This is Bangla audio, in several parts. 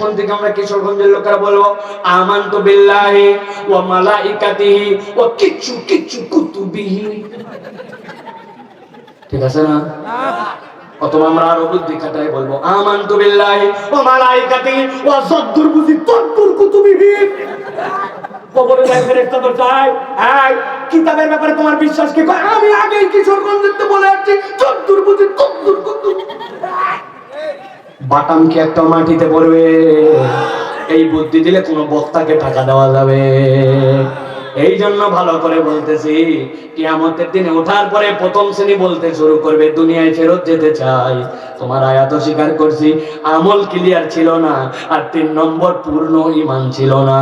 এখন থেকে আমরা কিশোরগঞ্জের লোকেরা বলবো আমানতু বিল্লাহি ওয়া মালাইকাতিহি ওয়া কিচ্ছু কুতুবিহি। ঠিক আছে না? অথবা আমরা আরো বুদ্ধি খাটাই বলবো আমানতু বিল্লাহি ওয়া মালাইকাতিহি ওয়া যদ্দুর বুঝি তদ্দুর কুতুবিহি। কবরে যায় ফেরেশতা তো যায়, এই কিতাবের ব্যাপারে তোমার বিশ্বাস কি? কয় আমি আগেই কিশোরগঞ্জেতে বলে আসছি যদ্দুর বুঝি তদ্দুর কুতুবিহি। বাটাম কি একটা মাটিতে পড়বে? এই বুদ্ধি দিলে কোনো বক্তাকে টাকা দেওয়া যাবে? এই জন্য ভালো করে বলতেছি, কিয়ামতের দিনে ওঠার পরে প্রথম শ্রেণী বলতে শুরু করবে দুনিয়ায় ফেরত যেতে চাই। তোমার আয়াত স্বীকার করছি, আমল ক্লিয়ার ছিল না, আর 3 নম্বর পূর্ণ ঈমান ছিল না।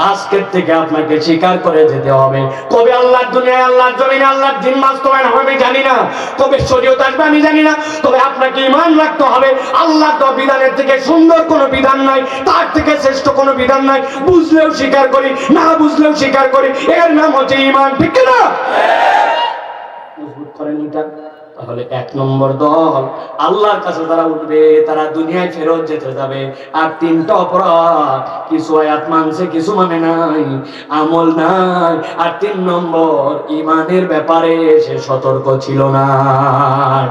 আজকের থেকে আপনাকে স্বীকার করে যেতে হবে। কবে আল্লাহর দুনিয়ায় আল্লাহর জমিনে আল্লাহর দ্বীন বাস্তবায়ন হবে আমি জানি না, কবে শরীয়ত আসবে আমি জানি না, তবে আপনাকে ঈমান রাখতে হবে আল্লাহর দেওয়া বিধানের থেকে সুন্দর কোনো বিধান নাই, তার থেকে শ্রেষ্ঠ কোনো বিধান নাই। বুঝলেও স্বীকার করি, না বুঝলেও স্বীকার করি, এর নাম হচ্ছে ঈমান। ঠিক না? মজবুত করেন এটা। তাহলে 1 নম্বর দল আল্লাহর কাছে তারা উঠবে, তারা দুনিয়ায় ফেরত যেতে যাবে। আর 3টা অপরাধ, কিছু আয়াত মানছে কিছু মানে নাই, আমল নাই। আর 3 নম্বর ঈমানের ব্যাপারে সে সতর্ক ছিল না।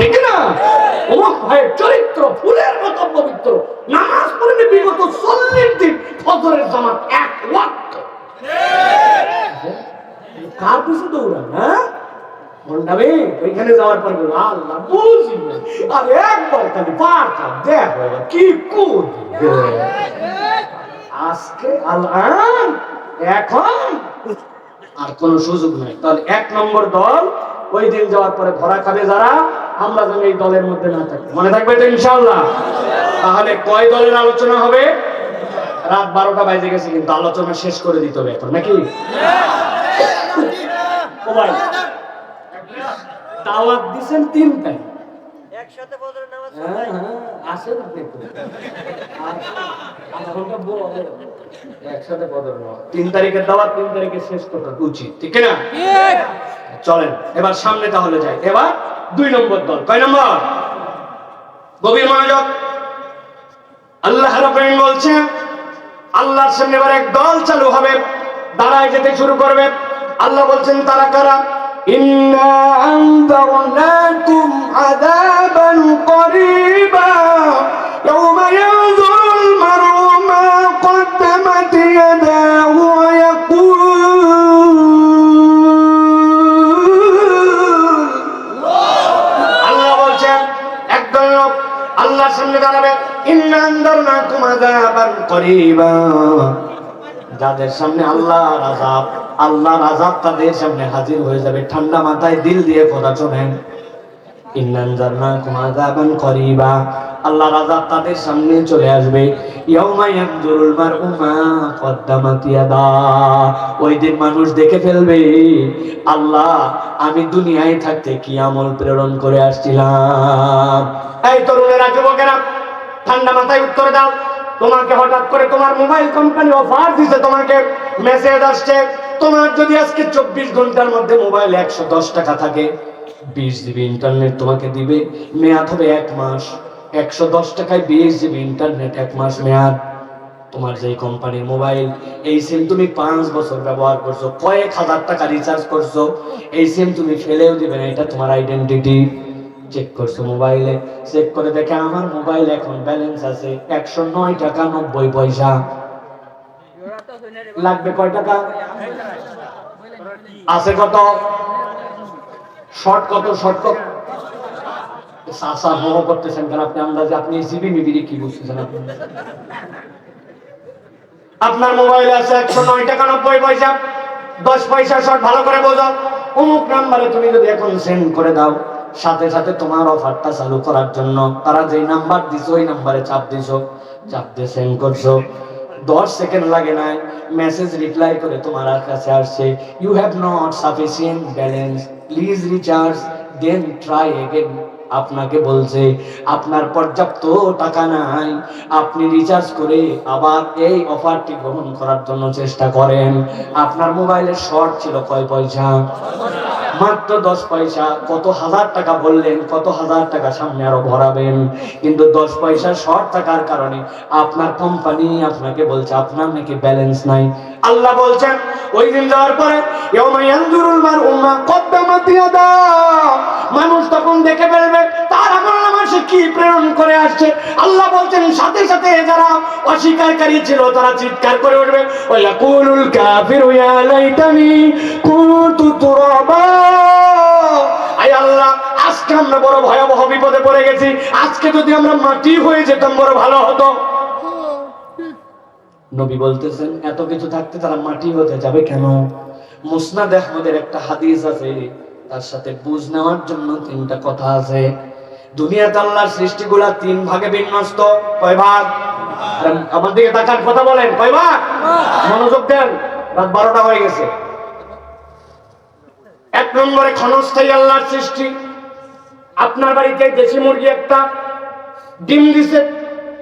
ঠিক না? ওমর ভাইয়ের চরিত্র ফুলের মতো পবিত্র, নামাজ পড়েনি বিগত 40 দিন, ফজরের জামাত 1 ওয়াক্ত। কার পিছু দৌড়ান? হ্যাঁ, মন্ডাবে ওইখানে যাওয়ার পর বলবো আল্লাহ বুঝবে, আর একবার খালি পাটা দেখো কি করবে আজকে আল্লাহ, এখন আর কোনো সুযোগ নাই। তাহলে 1 নম্বর দল ওই দিন যাওয়ার পরে ভরা খাবে যারা, আমরা যেন এই দলের মধ্যে না থাকি। মনে থাকবে তো ইনশাআল্লাহ? তাহলে কয় দলের আলোচনা হবে? রাত 12টা বাজে গেছে, কিন্তু আলোচনা শেষ করে দিতে হবে এখন, নাকি? ও ভাই, দাওয়াত দিবেন 3টায়, একসাথে ফজরের নামাজ পড়াই। হ্যাঁ, আসেন আপনি তো। আধা ঘন্টা বলে একসাথে ফজরের নামাজ। 3 তারিখের দাওয়াত 3 তারিখে শেষ করা উচিত, ঠিক না? ঠিক। চলেন এবার সামনে তাহলে যাই। এবার 2 নম্বর দল। কয় নম্বর? গভীর মনোযোগ। আল্লাহ রাব্বুল আলামিন বলছেন, আল্লাহর সামনে এবার এক দল চালু হবে, দাঁড়ায় যেতে শুরু করবে। আল্লাহ বলছেন তারা কারা? ইন্না আনযারনাকুম আযাবান করিবা ইয়াওমা ইয়ানযুরুল মার'উ মা কদ্দামাত ইয়াদাহু ওয়া ইয়াকুল। আল্লাহ বলছেন একদল লোক আল্লাহর সামনে দাঁড়াবে, ইন্না আনযারনাকুম আযাবান করিবা, যাদের সামনে আল্লাহর আযাব তাদের সামনে হাজির হয়ে যাবে। ঠান্ডা মাথায় দিল দিয়ে কথা শোনেন, ইন্না আনযারনাকুম আযাবান করিবা, আল্লাহর আযাব তাদের সামনে চলে আসবে। ইয়াউমা ইয়ানজুরুল মার'উ মা কদ্দামাত ইয়াদা, ওই দিন মানুষ দেখে ফেলবে, আল্লাহ আমি দুনিয়ায় থাকতে কি আমল প্রেরণ করে আসছিলাম। এই তরুণেরা, যুবকেরা, ঠান্ডা মাথায় উত্তর দাও। তোমাকে হঠাৎ করে তোমার মোবাইল কোম্পানি অফার দিছে, তোমাকে মেসেজ আসছে, তোমার যদি আজকে 24 ঘন্টার মধ্যে মোবাইল 110 টাকা থাকে, 20 জিবি ইন্টারনেট তোমাকে দিবে, মেয়াদ হবে 1 মাস। 110 টাকায় 20 জিবি ইন্টারনেট, 1 মাস মেয়াদ। তোমার যেই কোম্পানির মোবাইল, এই সিম তুমি 5 বছর ব্যবহার করছো, কয়েক হাজার টাকা রিচার্জ করছো, এই সিম তুমি ফেলেও দিবে না, এটা তোমার আইডেন্টিটি। চেক করছো মোবাইলে, চেক করে দেখে আমার মোবাইল এখন ব্যালেন্স আছে 109 টাকা 90 পয়সা। লাগবে কয় টাকা? আছে কত? শর্ট কত? শর্ট কত? সাসা মোহ করতেছেন কেন আপনি? আন্দাজে আপনি জিবি মিবিরি কি বুঝতেছেন আপনি? আপনার মোবাইলে আছে 109 টাকা 90 পয়সা, 10 পয়সা শর্ট। ভালো করে বোঝো, অমুক নাম্বারে তুমি যদি এখন সেন্ড করে দাও, সাথে সাথে তোমার অফারটা চালু করার জন্য তারা যেই নাম্বার দিছো ওই নাম্বারে চাপ দিছো, চাপ দিয়ে সেন্ড করছো, 10 সেকেন্ড লাগে না, মেসেজ রিপ্লাই করে তোমার কাছে আসছে, you have not sufficient balance, please recharge then try again. আপনাকে বলছে আপনার পর্যাপ্ত টাকা নাই, আপনি রিচার্জ করে আবার এই অফারটি গ্রহণ করার জন্য চেষ্টা করেন। আপনার মোবাইলের শর্ট ছিল কয় পয়সা? মাত্র 10 পয়সা, কত হাজার টাকা বললেন, কত হাজার টাকা সামনে আরো ভরাবেন, কিন্তু 10 পয়সা শর্ট থাকার কারণে আপনার কোম্পানি আপনাকে বলছে আপনার নাকি ব্যালেন্স নাই। আল্লাহ বলছেন ওই দিন যাওয়ার পরে ইয়াউমা ইয়ানজুরুল মার'উ মা কদ্দামাত ইয়াদা, মানুষ তখন দেখে ফেলবে তার আমলনামা সে কি প্রেরণ করে আসছে। আল্লাহ বলছেন সাথে সাথে যারা অস্বীকারী ছিল তারা চিৎকার করে উঠবে, ওয়া ইয়াকুলুল কাফিরু ইয়া লাইতানি কুনতু তুরাবা, আয় আল্লাহ আজকে আমরা বড় ভয়াবহ বিপদে পড়ে গেছি, আজকে যদি আমরা মাটি হয়ে যেতাম বড় ভালো হতো। নবী বলতেছেন এত কিছু থাকতে তারা মাটি হতে যাবে কেন? মুসনাদ আহমদের একটা হাদিস আছে, তার সাথে বুঝ নেওয়ার জন্য 3টা কথা আছে। দুনিয়াতে আল্লাহর সৃষ্টিগুলা 3 ভাগে বিন্যস্ত। কয় ভাগ? আমার দিকে তাকান, কথা বলেন, কয় ভাগ? মনোযোগ দেন, রাত 12টা হয়ে গেছে। 1 নম্বরে ক্ষণস্থায়ী আল্লাহর সৃষ্টি। আপনার বাড়িতে দেশি মুরগি একটা ডিম দিছে,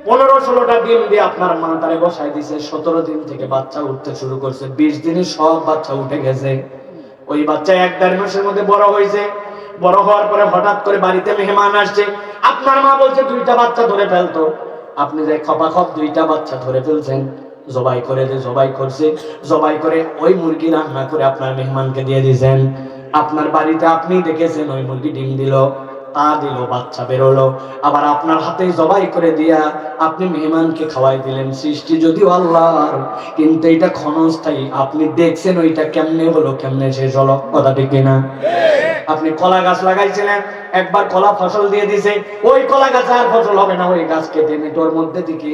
15-16টা ডিম দিয়ে আপনার মা তারে বসাই দিছে, 17 দিন থেকে বাচ্চা উঠতে শুরু করছে, 20 দিনে সব বাচ্চা উঠে গেছে। ওই বাচ্চা 1-1.5 মাসের মধ্যে বড় হয়েছে। বড় হওয়ার পরে হঠাৎ করে বাড়িতে মেহমান আসছে, আপনার মা বলছে 2টা বাচ্চা ধরে ফেলতো, আপনি যে খপাখপ 2টা বাচ্চা ধরে ফেলছেন, জবাই করে জবাই করছে, জবাই করে ওই মুরগি রান্না করে আপনার মেহমানকে দিয়ে দিয়েছেন। আপনার বাড়িতে আপনি দেখেছেন ওই মুরগি ডিম দিল, তা দিল, বাচ্চা বেরোলো, আবার আপনার হাতে জবাই করে দিয়া আপনি মেহমানকে খাওয়াই দিলেন। সৃষ্টি যদিও আল্লাহর, কিন্তু এটা ক্ষণস্থায়ী। আপনি দেখছেন ওইটা কেমনে হলো, কেমনে শেষ হলো, কথা ঠিক কিনা? আপনি কলা গাছ লাগাইছিলেন, একবার কলা ফসল দিয়ে দিছে, ওই কলা গাছ আর ফসল হবে না, ওই গাছ কেটে মেটোর মধ্যে থেকে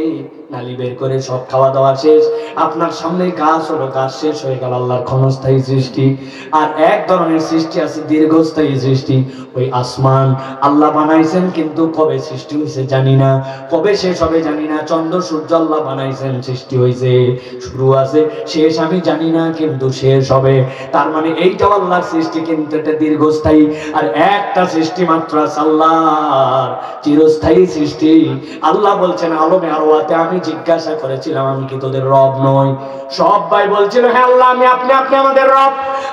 নালি বের করে সব খাওয়া দাওয়া শেষ। আপনার সামনে গাছ হলো, গাছ শেষ হয়ে গেল। আল্লাহর ক্ষণস্থায়ী সৃষ্টি। আর এক ধরনের সৃষ্টি আছে দীর্ঘস্থায়ী সৃষ্টি, ওই আসমান আল্লাহ বানাইছেন, কিন্তু কবে সৃষ্টি হয়েছে জানি না, কবে শেষ হবে জানি না। চন্দ্র সূর্য আল্লাহ বানাইছেন, সৃষ্টি হয়েছে, শুরু আছে, শেষ আমি জানি না, কিন্তু শেষ হবে। তার মানে এইটাও আল্লাহর সৃষ্টি, কিন্তু এটা দীর্ঘস্থায়ী। আর একটা সৃষ্টি মাত্র আছে আল্লাহর, চিরস্থায়ী সৃষ্টি। আল্লাহ বলছেন আলমে আরওয়াতে, আমি জিজ্ঞাসা করেছিলাম আমি কি তোদের রব নই? সবাই বলছিল হ্যাঁ আল্লাহ, আমি আপনি আমাদের রব।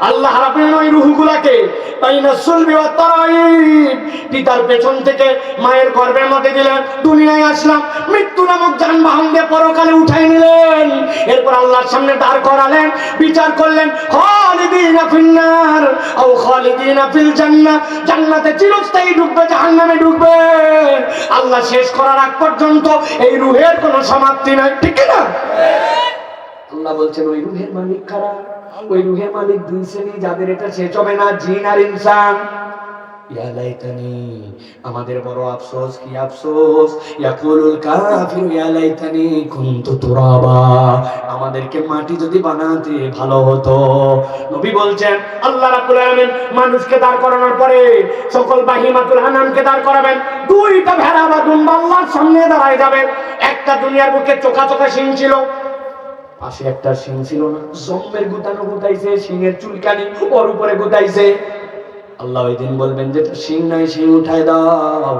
আল্লাহ রাব্বুল ওই রূহগুলাকে বাইনা সুলবি ওয়াত তারাইব, পিতার পেছন থেকে মায়ের গর্ভের মধ্যে দিলেন, দুনিয়ায় আসলাম, মৃত্যু নামক যানবাহন দিয়ে পরকালে উঠাই নিলেন। এরপর আল্লাহর সামনে দাঁড় করালেন, বিচার করলেন, খালিদিনা ফিন্নার আও খালিদিনা ফিল জান্নাহ, জান্নাতে চিরস্থায়ী ঢুকবে, জাহান্নামে ঢুকবে। আল্লাহ শেষ করার আগ পর্যন্ত এই রূহের কোনো সমাপ্তি নাই, ঠিক না? আল্লাহ বলছেন ওই রূহের মালিক কারা? ওই রূহের মালিক 2 শ্রেণী, যাদের এটা শেষ হবে না, জিন আর ইনসান। ইয়া লাইতানি, আমাদের বড় আফসোস, কি আফসোস, ইয়াকুলুল কাফিরু ইয়া লাইতানি কুনতু তুরাবা, আমাদেরকে মাটি যদি বানাতে ভালো হতো। নবী বলছেন আল্লাহ রাব্বুল আলামিন মানুষকে দাঁড় করানোর পরে সকল বাহিমাতুল আনামকে দাঁড় করাবেন, 2টা ভেড়া বা দুম্বা আল্লাহর সামনে দাঁড়ায় যাবে। একটা দুনিয়ার বুকে চোখা চোখা শিং ছিল, পাশে একটা শিং ছিল না, জম্মের গুতানো গুতাইছে, শিংয়ের চুলকানি ওর উপরে গুতাইছে। আল্লাহ ওই দিন বলবেন যেটা শিং নাই শিং উঠায় দাও।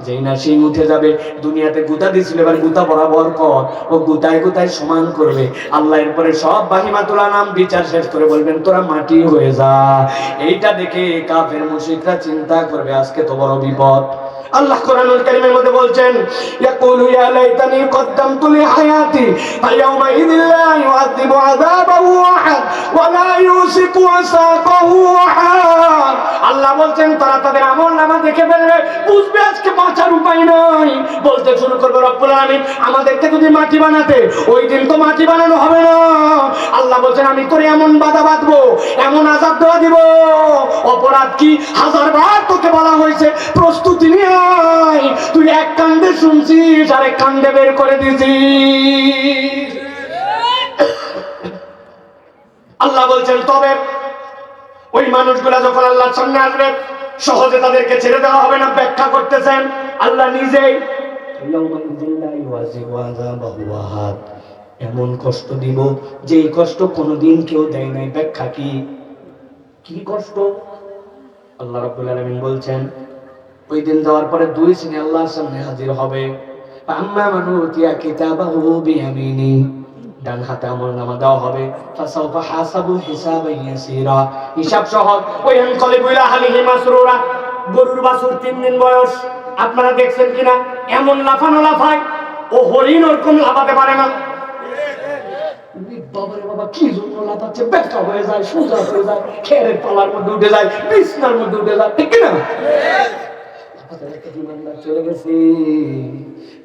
যেই না শিং উঠে যাবে, দুনিয়াতে গুতা দিছিল, এবার গুতা বরাবর কর, ও গুতায় গুতায় সমান করবে। আল্লাহ এরপরে সব বাহিমাতুল আনাম বিচার শেষ করে বলবেন তোরা মাটি হয়ে যা। এইটা দেখে কাফের মুশরিকরা চিন্তা করবে আজকে তো বড় বিপদ। আল্লাহ কোরআনুল কারীমের মধ্যে বলছেন, ইয়াকুলু ইয়া লাইতানি কদ্দামতু লি হায়াতি ফায়াউমা ইযিল লা ইউআযিবু আযাবাহু আহাদ ওয়া লা ইউসিকু আসাকাহু আহাদ। আল্লাহ বলছেন তারা তাদের আমলনামা দেখে ফেলবে, বুঝবে আজকে বাঁচার উপায় নাই। বলতে শুরু করবে রব্বুল আলামিন আমাদেরকে যদি মাটি বানাতে, ওই দিন তো মাটি বানানো হবে না। আল্লাহ বলছেন আমি তোরে এমন বাধা বাঁধবো, এমন আযাব দেওয়া দিব, অপরাধ কি 1000 বার তোকে বলা হয়েছে প্রস্তুতি নিয়ে তুই এক কান্দে শুনছিস, আরেক কান্দে বের করে দিছিস। আল্লাহ বলছেন তবে ওই মানুষগুলা যখন আল্লাহর সামনে আসবে, সহজে তাদেরকে ছেড়ে দেওয়া হবে না। ব্যাখ্যা করতেছেন আল্লাহ নিজেই, এমন কষ্ট দিব যেই কষ্ট কোনোদিন কেউ দেয় নাই। ব্যাখ্যা কি কষ্ট? আল্লাহ রাব্বুল আলামিন বলছেন ওই দিন যাওয়ার পরে 2 শ্রেণী আল্লাহর সামনে হাজির হবে। আম্মা মান উতিয়া কিতাবাহু বিয়ামিনি, ডান হাতে আমলনামা দেওয়া হবে। ফাসাউফা হাসাবু হিসাবান ইয়াসীরা, হিসাব সহজ। ওয়া ইয়ানকালিবু ইলা আহলিহি মাসরুরা। গরুর বাছুর 3 দিন বয়স, আপনারা দেখছেন কিনা এমন লাফানো লাফায়, ও হরিণ ওরকম লাফাতে পারে না। বাবারে বাবা, কি জন্য লাফাচ্ছে, ব্যথা হয়ে যায়, সোজা হয়ে যায়, খেরের তলার মধ্যে উঠে যায়, বিছনার মধ্যে উঠে যায়, ঠিক কিনা? চলে গেছে,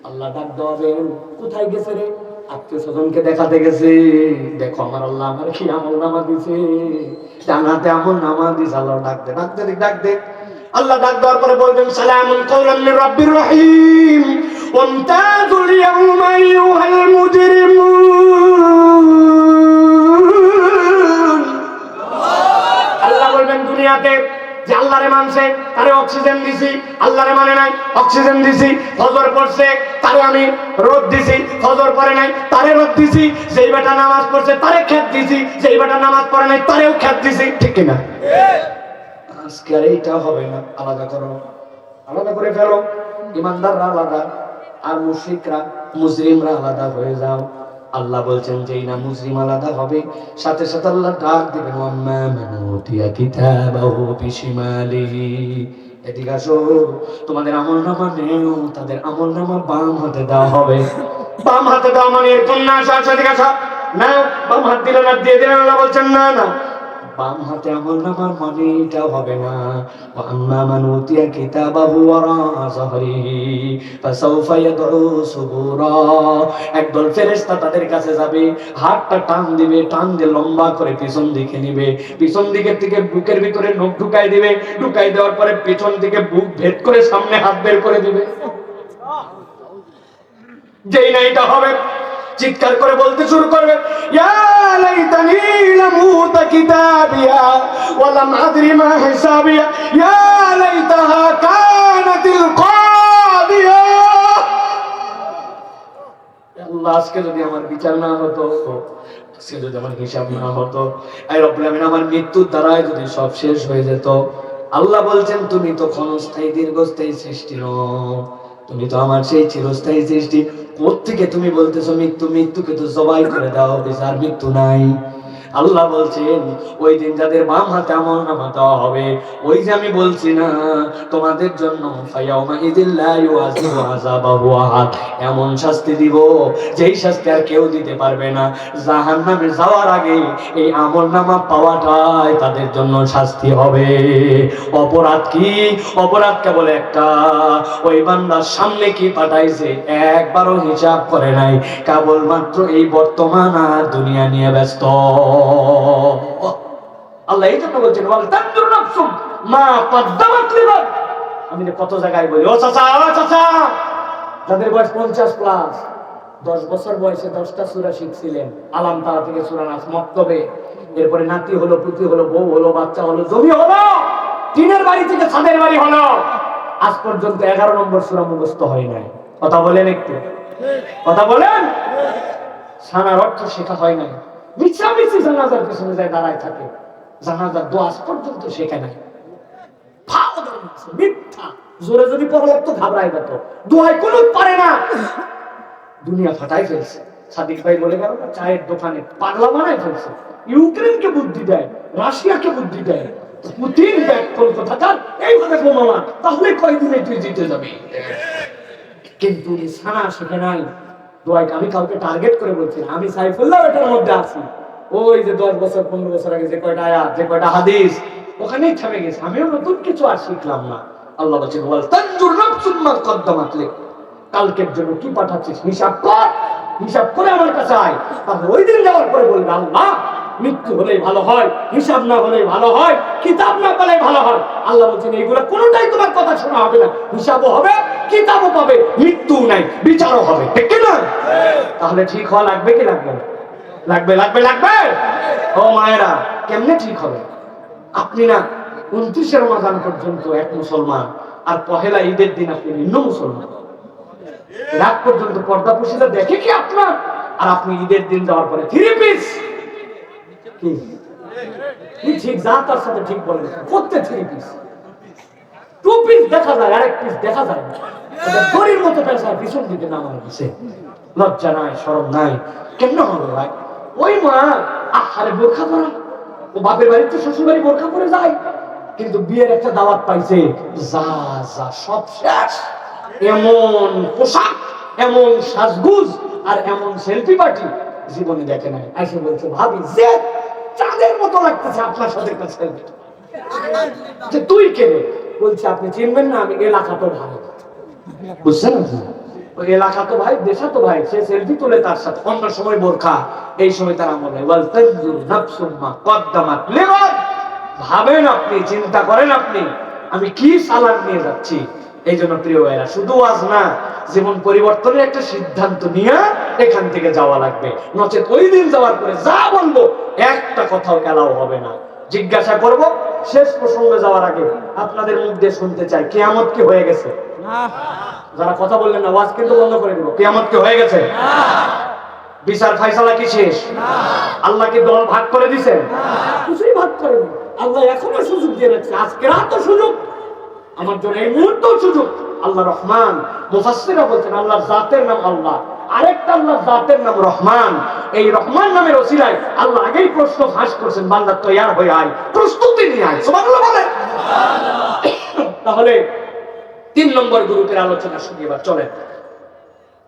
আল্লাহ ডাক দেবেন, কোথায় গেছে রে? আত্মীয় স্বজনকে দেখাতে গেছে। দেখো আমার আল্লাহ আমার কি আমলনামা দিছে, জানাতে আমলনামা দিছে। আল্লাহ ডাক দে, ডাক দে, ডাক দে। আল্লাহ ডাক দেওয়ার পরে বলবেন সালামুন কাওলাম মির রাব্বির রহিম ওয়ামতাজুল ইয়াওমা আইয়ুহাল মুজরিমুন। আল্লাহ বলবেন দুনিয়াতে যে আল্লাহরে মানছে তারে অক্সিজেন দিছি, আল্লাহরে মানে নাই অক্সিজেন দিছি। ফজর পড়ছে তারে আমি রোদ দিছি, ফজর পড়ে নাই তারে রোদ দিছি। যেই বেটা নামাজ পড়ছে তারে খেত দিছি, যেই বেটা নামাজ পড়ে নাই তারেও খেত দিছি, ঠিক কিনা? আজকে আর এইটা হবে না, আলাদা করো, আলাদা করে ফেলো। ইমানদাররা আলাদা আর মুশরিকরা মুজরিমরা আলাদা হয়ে যাও। আল্লাহ বলছেন যেই না মুজরিম আলাদা হবে, সাথে সাথে আল্লাহ ডাক দিবেন ওয়াম্মা মান উতিয়া কিতাবাহু বিশিমালিহি। এদিকে আসো, তোমাদের আমলনামা নেও, তাদের আমলনামা বাম হাতে দেওয়া হবে। বাম হাতে দেওয়া মানে এরকম না, আসো এদিকে আসো, না বাম হাত দিলে না দিয়ে দিলেন। আল্লাহ বলছেন না না, বাম হাতে আমলনামার মানে এটা হবে না। ওয়া আম্মা মান উতিয়া কিতাবাহু ওয়ারা যাহরিহি ফাসাউফা ইয়াদউ সুবুরা। একদল ফেরেশতা তাদের কাছে যাবে, হাতটা টান দিবে, টান দিয়ে লম্বা করে পিছন দিকে নিবে, পিছন দিকের থেকে বুকের ভিতরে নখ ঢুকাই দিবে, ঢুকাই দেওয়ার পরে পিছন দিকে বুক ভেদ করে সামনে হাত বের করে দিবে। যেই না এটা হবে, চিৎকার করে বলতে শুরু করবে ইয়া লাইতানি লামুতা কিতাবিয়া ওয়া লাম আদরি মা হিসাবিয়া ইয়া লাইতাহা কানাতিল কাদিয়া। আল্লাহ, আজকে যদি আমার বিচার না হতো, আজকে যদি আমার হিসাব না হতো, আয় রব্বুল আমিন আমার মৃত্যুর দ্বারাই যদি সব শেষ হয়ে যেত। আল্লাহ বলছেন তুমি তো ক্ষণস্থায়ী দীর্ঘস্থায়ী সৃষ্টি নও, তুমি তো আমার সেই চিরস্থায়ী সৃষ্টি। কোত্থেকে তুমি বলতেছো মৃত্যু? মৃত্যুকে তো জবাই করে দেওয়া হবে, আর মৃত্যু নাই। আল্লাহ বলছেন ওই দিন যাদের বাম হাতে আমলনামা দেওয়া হবে, ওই যে আমি বলছি না তোমাদের জন্য ফায়াউমা ইযিল্লা ইউআযিবু আযাবাহু আহাদ, এমন শাস্তি দিব যেই শাস্তি আর কেউ দিতে পারবে না। জাহান্নামে যাওয়ার আগে এই আমলনামা পাওয়াটাই তাদের জন্য শাস্তি হবে। অপরাধ কি? অপরাধ কেবল একটা, ওই বান্দার সামনে কি পাঠাইছে একবারও হিসাব করে নাই, কেবলমাত্র এই বর্তমান আর দুনিয়া নিয়ে ব্যস্ত। আল্লাহ এই জন্য বলছেন ওয়াল তানজুর নাফসুম মা কদ্দামাত লিগাদ। আমি কত জায়গায় বলি, ও চাচা, ও চাচা, যাদের বয়স 50 প্লাস, 10 বছর বয়সে 10টা সূরা শিখছিলেন, আলাম তারা থেকে সূরা নাস মক্তবে, এরপরে নাতি হলো, পুতি হলো, বউ হলো, বাচ্চা হলো, জমি হলো, টিনের বাড়ি থেকে ছাদের বাড়ি হলো, আজ পর্যন্ত 11 নম্বর সূরা মুখস্থ হয় নাই। কথা বলেন, একটু কথা বলেন। সানার অর্থ শেখা হয় নাই, মিছামিছি জানাজার পিছনে যায় দাঁড়ায় থাকে, জানাজার দোয়া আজ পর্যন্ত শেখে নাই। মিথ্যা, জোরে যদি পড়া লাগতো ঘাবড়ায় যেত, দোয়ায় কোনো পারে না। দুনিয়া ফাটাই ফেলছে। সাদিক ভাই বলে গেল না, চায়ের দোকানে পাগলা বানায় ফেলছে। ইউক্রেনকে বুদ্ধি দেয়, রাশিয়াকে বুদ্ধি দেয়, পুতিন ব্যাগ কলকাতার এইভাবে বোমা, তাহলে কয়দিনে তুই জিতে যাবি। কিন্তু সানা শেখে নাই। দোয়ায় আমি কাউকে টার্গেট করে বলছি না, আমি সাইফুল্লাহ এটার মধ্যে আছি। ওই যে 10 বছর 15 বছর আগে যে কয়টা আয়াত, যে কয়টা হাদিস, ওখানেই থেমে গেছে। আমিও নতুন কিছু আর শিখলাম না। আল্লাহ বলছেন ওয়াল তানজুর নাফসুম মা কদ্দামাত লিক, কালকের জন্য কি পাঠাচ্ছিস হিসাব কর, হিসাব করে আমার কাছে আয়। তারপর ওই দিন যাওয়ার পরে বলবে আল্লাহ মৃত্যু হলেই ভালো হয়, হিসাব না হলেই ভালো হয়, কিতাব না পেলেই ভালো হয়। আল্লাহ বলছেন এইগুলো কোনোটাই তোমার কথা শোনা হবে না, হিসাবও হবে, কিতাবও পাবে, মৃত্যু নাই, বিচারও হবে, ঠিক কি না? তাহলে ঠিক হওয়া লাগবে কি লাগবে না? লাগবে, লাগবে, লাগবে। ও মায়েরা, কেমনে ঠিক হবে? আপনি না 29 রমজান পর্যন্ত এক মুসলমান, আর পহেলা ঈদের দিন আপনি ভিন্ন মুসলমান। রাত পর্যন্ত পর্দা পুশিদা দেখে কি আপনার? আর আপনি ঈদের দিন যাওয়ার পরে 3 পিস কি ঠিক যা তার সাথে ঠিক বলেন, প্রত্যেক 3 পিস, 2 পিস দেখা যায়, আরেক পিস দেখা যায় না। দড়ির মতো পেশা পিছন দিকে নামানো গেছে। লজ্জা নাই, শরম নাই, কেমন হবে ভাই? ওই মা আহারে বোরখা পরা, ও বাপের বাড়িতে শ্বশুর বাড়ি বোরখা পরে যায়, কিন্তু বিয়ের একটা দাওয়াত পাইছে, যা যা সব শেষ। এমন পোশাক, এমন সাজগুজ আর এমন সেলফি পার্টি জীবনে দেখে নাই। এসে বলছে ভাবি যে চাঁদের মতো লাগতেছে আপনার সাথে একটা সেলফি। যে তুই কেনে? বলছে আপনি চিনবেন না, আমি এলাকা তো ভাই। বুঝছেন আপনি? ওই এলাকা তো ভাই, দেশা তো ভাই, সে সেলফি তুলে তার সাথে, অন্য সময় বোরখা, এই সময় তার আমল নাই। ভাবেন আপনি, চিন্তা করেন আপনি আমি কি সালাম নিয়ে যাচ্ছি। এই জন্য প্রিয় ভাইরা, শুধু আজ না, জীবন পরিবর্তনের একটা সিদ্ধান্ত নিয়ে এখান থেকে যাওয়া লাগবে, নচেত ওই দিন যাওয়ার পরে যা বলবো একটা কথাও এলাও হবে না। জিজ্ঞাসা করব শেষ প্রসঙ্গে যাওয়ার আগে আপনাদের মুখ দিয়ে শুনতে চাই, কিয়ামত কি হয়ে গেছে? যারা কথা বললেন না, ওয়াজ কিন্তু বন্ধ করে দেব। কিয়ামত কি হয়ে গেছে? বিচার ফায়সালা কি শেষ? আল্লাহ কি দল ভাগ করে দিয়েছেন? কিছুই ভাগ করেনি। আল্লাহ এখনো সুযোগ দিয়ে রাখছে, আজকে রাত সুযোগ, আমার জন্য এই মুহূর্তেও সুযোগ। আল্লাহ রহমান, মুফাসসিররা বলছেন আল্লাহর জাতের নাম আল্লাহ, আরেকটা আল্লাহর জাতের নাম রহমান। এই রহমান নামের ওসিলায় আল্লাহ আগেই প্রশ্ন ফাঁস করছেন, বান্দা তৈয়ার হয়ে আয়, প্রস্তুতি নিয়ে আয়। সুবহানাল্লাহ বলেন। তাহলে 3 নম্বর গ্রুপের আলোচনা শুনি, এবার চলেন।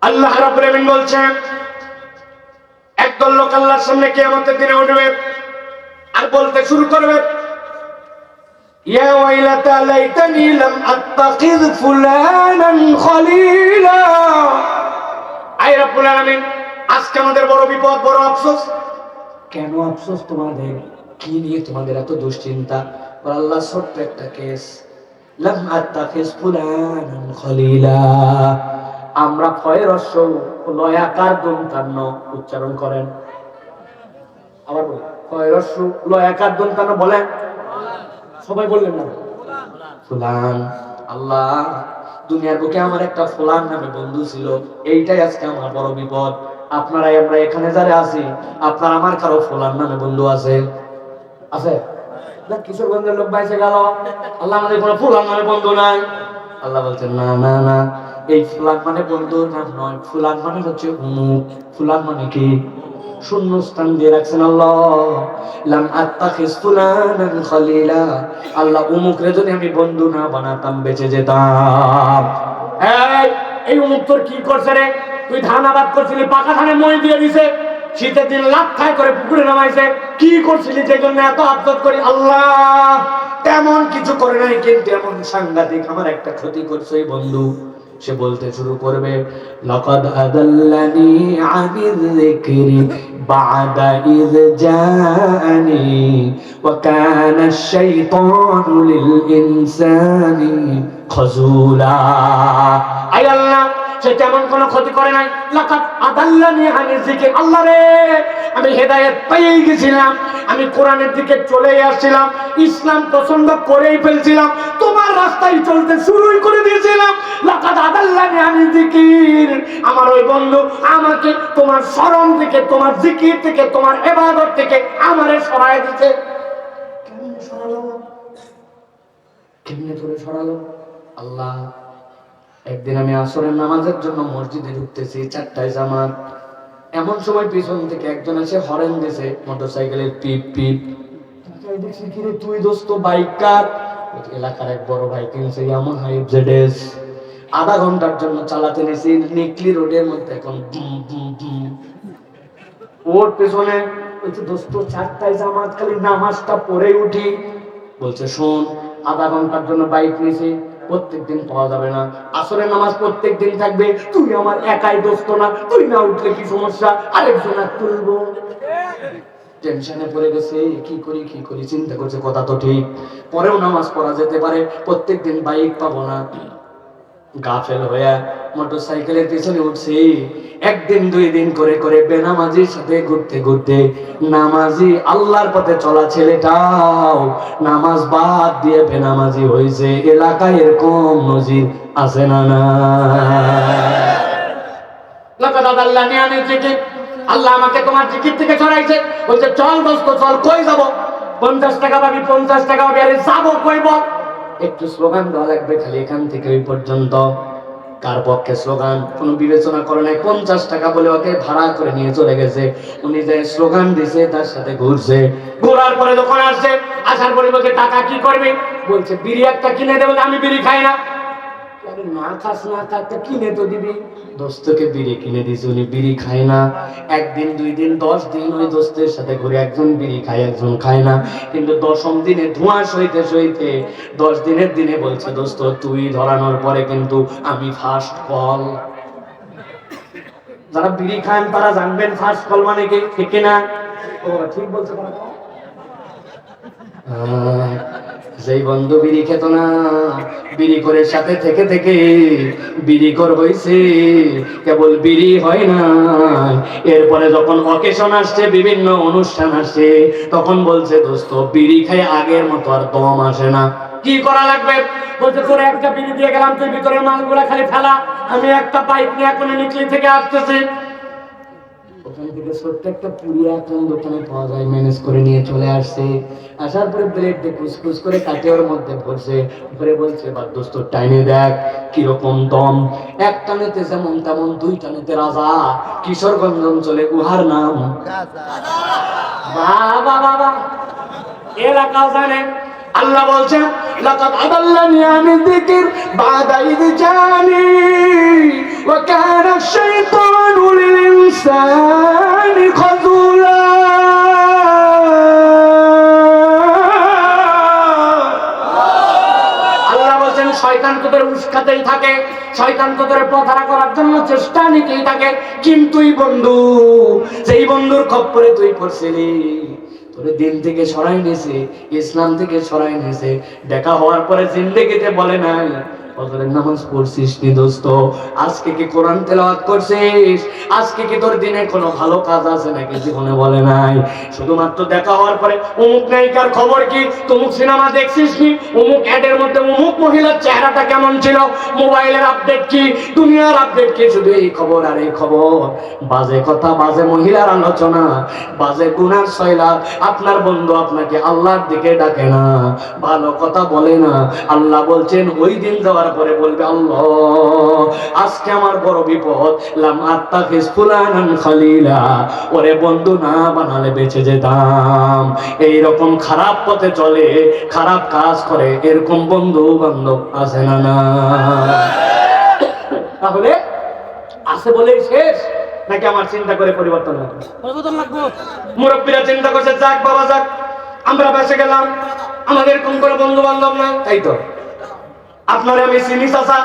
আল্লাহ রাব্বুল আলামিন বলছেন একদল লোক আল্লাহর সামনে কিয়ামতের দিনে উঠবে আর বলতে শুরু করবে, ইয়া ওয়াইলাতা লাইতানি লাম আত্তাখিয ফুলানান খলিলা। আয় রাব্বুল আলামিন, আজকে আমাদের বড় বিপদ, বড় আফসোস। কেন আফসোস তোমাদের? কি নিয়ে তোমাদের এত দুশ্চিন্তা? আল্লাহ ছোট্ট একটা কেস, লাম আত্তাখিয ফুলানান খলিলা। আমরা ফয়ের রস্য লয়াকার দন্তান্ন উচ্চারণ করেন, আবার বলি ফয়ের রস্য লয়াকার দন্তান্ন বলেন, সবাই বললেন না? ফুলান। আল্লাহ, দুনিয়ার বুকে আমার একটা ফুলান নামে বন্ধু ছিল, এইটাই আজকে আমার বড় বিপদ। আপনারা আমরা এখানে যারা আছি, আপনার আমার কারো ফুলান নামে বন্ধু আছে? আছে না? কিশোরগঞ্জের লোক বাইসে গেল, আল্লাহ আমাদের কোনো ফুলান নামে বন্ধু নাই। আল্লাহ বলছেন না না না, এই ফুলান মানে বন্ধুর নাম নয়, ফুলান মানে হচ্ছে অমুক। ফুলান মানে কি? শূন্যস্থান দিয়ে রাখছেন আল্লাহ, লাম আত্তাখিয ফুলানান খলিলা। আল্লাহ, অমুক রে যদি আমি বন্ধু না বানাতাম বেঁচে যেতাম। এই অমুক তোর কি করছে রে? তুই ধান আবাদ করছিলি, পাকা ধানে মই দিয়ে দিছে, শীতের দিন লাখ খায় করে পুকুরে নামাইছে, কি করছিলি যে জন্য এত আফসোস করি? আল্লাহ তেমন কিছু করে নাই, কিন্তু এমন সাংঘাতিক আমার একটা ক্ষতি করছে এই বন্ধু। সে বলতে শুরু করবে, লাকাদ আদাল্লানি আনিল যিকরি বা'দা ইয জাআনি ওয়া কানা আশ-শাইতানু লিল ইনসানি খাযুলা। আয় আল্লাহ, সে তেমন কোনো ক্ষতি করে নাই। লাকাদ আদাল্লানি আনিল যিকরি, আল্লাহ রে, আমি হেদায়েত পেয়ে গেছিলাম, আমি কোরআনের দিকে চলে আসছিলাম, ইসলাম পছন্দ করেই ফেলছিলাম, তোমার রাস্তায় চলতে শুরুই করে দিয়েছিলাম। লাকাদ আদাল্লানি আনিল যিকির, আমার ওই বন্ধু আমাকে তোমার স্মরণ থেকে, তোমার জিকির থেকে, তোমার ইবাদত থেকে আমারে সরায় দিয়েছে। কেমনে সরালো? কেমনে করে সরালো? আল্লাহ, একদিন আমি আসরের নামাজের জন্য মসজিদে ঢুকতেছি, 4টায় জামাত। এমন সময় পিছন থেকে একজন এসে হরেন দিয়েছে, মোটরসাইকেলের পিপ পিপ। দেখছি কিরে তুই দোস্ত, বাইক কার? এলাকার এক বড় ভাই কিনছে ইয়ামাহা এফজেডএস, আধা ঘন্টার জন্য চালাতে নিয়েছি নিকলি রোডের মধ্যে। এখন ওর পেছনে বলছে, দোস্ত 4টায় জামাত, খালি নামাজটা পড়ে উঠি। বলছে শোন, আধা ঘন্টার জন্য বাইক নিয়েছি, প্রত্যেকদিন পাওয়া যাবে না, আসরের নামাজ প্রত্যেকদিন থাকবে, তুই আমার একাই দোস্ত না, তুই না উঠলে কি সমস্যা, আরেকজন আর তুলবো। টেনশনে পড়ে গেছে, কি করি চিন্তা করছে, কথা তো ঠিক, পরেও নামাজ পড়া যেতে পারে, প্রত্যেকদিন বাইক পাবো না। গাফেল হয়ে মোটরসাইকেলের পিছনে উঠছি, একদিন 2 দিন করে করে বেনামাজির সাথে ঘুরতে ঘুরতে নামাজি আল্লাহর পথে চলা ছেলেটাও নামাজ বাদ দিয়ে বেনামাজি হয়েছে। এলাকায় এরকম নজির আছে না? না, লাকাদ আদাল্লানি আনিল যিকির, আল্লাহ আমাকে তোমার জিকির থেকে ছড়াইছে। বলছে চল দোস্ত চল। কই যাব? 50 টাকা পাবি, 50 টাকা পাবি। আরে যাবো কই বল? একটু স্লোগান দেওয়া লাগবে, খালি এখান থেকে ওই পর্যন্ত। কার পক্ষে স্লোগান কোনো বিবেচনা করে নাই। 50 টাকা বলে ওকে ভাড়া করে নিয়ে চলে গেছে। উনি যে স্লোগান দিছে তার সাথে ঘুরছে। ঘোরার পরে যখন আসছে, আসার পরে বলছে টাকা কি করবে? বলছে বিড়ি একটা কিনে দেবো। আমি বিড়ি খাই না। না খাস না থাকতে কিনে তো দিবি। দোস্তকে বিড়ি কিনে দিছে, উনি বিড়ি খায় না। একদিন 2 দিন 10 দিন ওই দোস্তের সাথে ঘুরে, একজন বিড়ি খায় একজন খায় না। কিন্তু 10ম দিনে ধোঁয়া সইতে সইতে 10 দিনের দিনে বলছে দোস্ত তুই ধরানোর পরে কিন্তু আমি ফার্স্ট কল। যারা বিড়ি খান তারা জানবেন ফার্স্ট কল মানে কি, ঠিক না? ও ঠিক বলছে। যেই বন্ধু বিড়ি খেত না, বিড়ি করে সাথে থেকে থেকে বিড়ি কর হইছে, কেবল বিড়ি হয় না। এরপরে যখন অকেশন আসছে, বিভিন্ন অনুষ্ঠান আসছে, তখন বলছে দোস্ত বিড়ি খাই আগের মতো আর দম আসে না। কি করা লাগবে? বলছে তোরে একটা বিড়ি দিয়ে গেলাম, তুই ভিতরের মালগুলা খালি ফেলা। আমি একটা বাইক নিয়ে এখন নিকলি থেকে আসতেছি। ওখান থেকে ছোট্ট একটা পুরিয়া কোন দোকানে পাওয়া যায়, ম্যানেজ করে নিয়ে চলে আসছে। আসার পরে ব্লেড দিয়ে কুচকুচ করে কাটে ওর মধ্যে ভরছে। পরে বলছে বা দোস্ত টাইনে দেখ কিরকম দম। এক টানেতে যেমন তেমন, 2 টানেতে রাজা। কিশোরগঞ্জ অঞ্চলে উহার নাম বাবা বাবা। এলাকাও জানে। আল্লাহ বলছেন লাকাদ আদাল্লানি আনি যিকির বাদা ইয জানি ওয়া কানা আশ-শাইতানু লিল ইনসানি খাযুলা। আল্লাহ বলছেন শয়তান তোদের উস্কাতেই থাকে, শয়তান তোদের পথহারা করার জন্য চেষ্টা নিতেই থাকে। কিন্তুই বন্ধু, যেই বন্ধুর খপ্পরে তুই পড়ছিলি, তোরে দিন থেকে সরাই নিয়েছে, ইসলাম থেকে সরাই নিয়েছে, দেখা হওয়ার পরে জিন্দেগিতে বলে নাই ফজরের নামাজ পড়ছিস নি দোস্ত, আজকে কি কোরআন তেলাওয়াত করছিস, আজকে কি তোর দিনে কোনো ভালো কাজ আছে নাকি, জীবনে বলে নাই। শুধুমাত্র দেখা হওয়ার পরে অমুক নায়িকার খবর কি, তমুক সিনেমা দেখছিস নি, অমুক অ্যাডের মধ্যে অমুক মহিলার চেহারাটা কেমন ছিল, মোবাইলের আপডেট কি, দুনিয়ার আপডেট কি, শুধু এই খবর আর এই খবর। বাজে কথা, বাজে মহিলার আলোচনা, বাজে গুনার সয়লাব। আপনার বন্ধু আপনাকে আল্লাহর দিকে ডাকে না, ভালো কথা বলে না। আল্লাহ বলছেন ওই দিন যাওয়ার পরে বলবে আল্লাহ আজকে আমার বড় বিপদ, লাম আত্তাখিজ ফুলানান খলিলা, ওরে বন্ধু না বানালে বেঁচে যেতাম। এই রকম খারাপ পথে চলে, খারাপ কাজ করে, এরকম বন্ধু বান্ধব আছে না? না তাহলে আছে বলেই শেষ নাকি আমার চিন্তা করে পরিবর্তন লাগবে? মুরব্বীরা চিন্তা করছে যাক বাবা যাক, আমরা বেঁচে গেলাম, আমাদের কোন করে বন্ধু বান্ধব নাই। তাই তো আপনার আমি চিনি চাচা,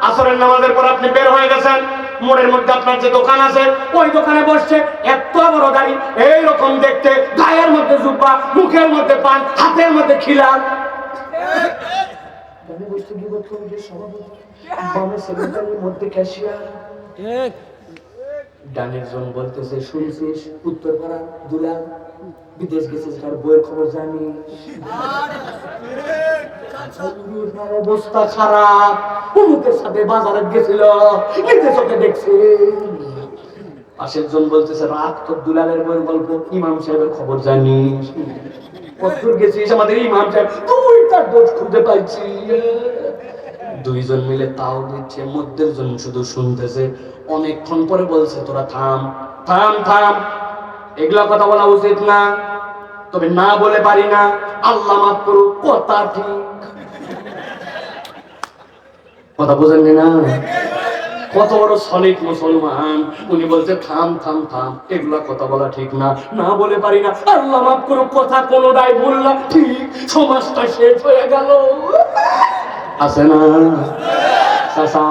আসরের নামাজের পর আপনি বের হয়ে গেছেন, মোড়ের মধ্যে আপনার যে দোকান আছে ওই দোকানে বসছে এত বড় গাড়ি, এইরকম দেখতে, গায়ের মধ্যে জুব্বা, মুখের মধ্যে পান, হাতের মধ্যে খিলান। মধ্যে ক্যাশিয়ার, ডানের জন বলতেছে শুনছিস উত্তর পাড়া দুলাল বিদেশ গেছিস, তার বইয়ের খবর জানি, অবস্থা খারাপ, অমুকের সাথে বাজারে গেছিল, নিজে চোখে দেখছে। পাশের জন বলতেছে রাত তোর দুলালের বইয়ের গল্প, ইমাম সাহেবের খবর জানিস, কতদূর গেছিস, আমাদের ইমাম সাহেব তুই তার দোষ খুঁজে পাইছি। 2 জন মিলে তাও দিচ্ছে, মধ্যের জন শুধু শুনতেছে। অনেকক্ষণ পরে বলছে তোরা থাম থাম থাম, এগুলা কথা বলা উচিত না, তবে না বলে পারি না, আল্লাহ মাফ করুক, কথা ঠিক। কথা বুঝেননি না? কত বড় সলিড মুসলমান, উনি বলছে থাম থাম থাম, এগুলা কথা বলা ঠিক না, না বলে পারি না, আল্লাহ মাফ করুক, কথা কোনোটাই বললাম ঠিক, সমাজটা শেষ হয়ে গেল। আছে না চাচা?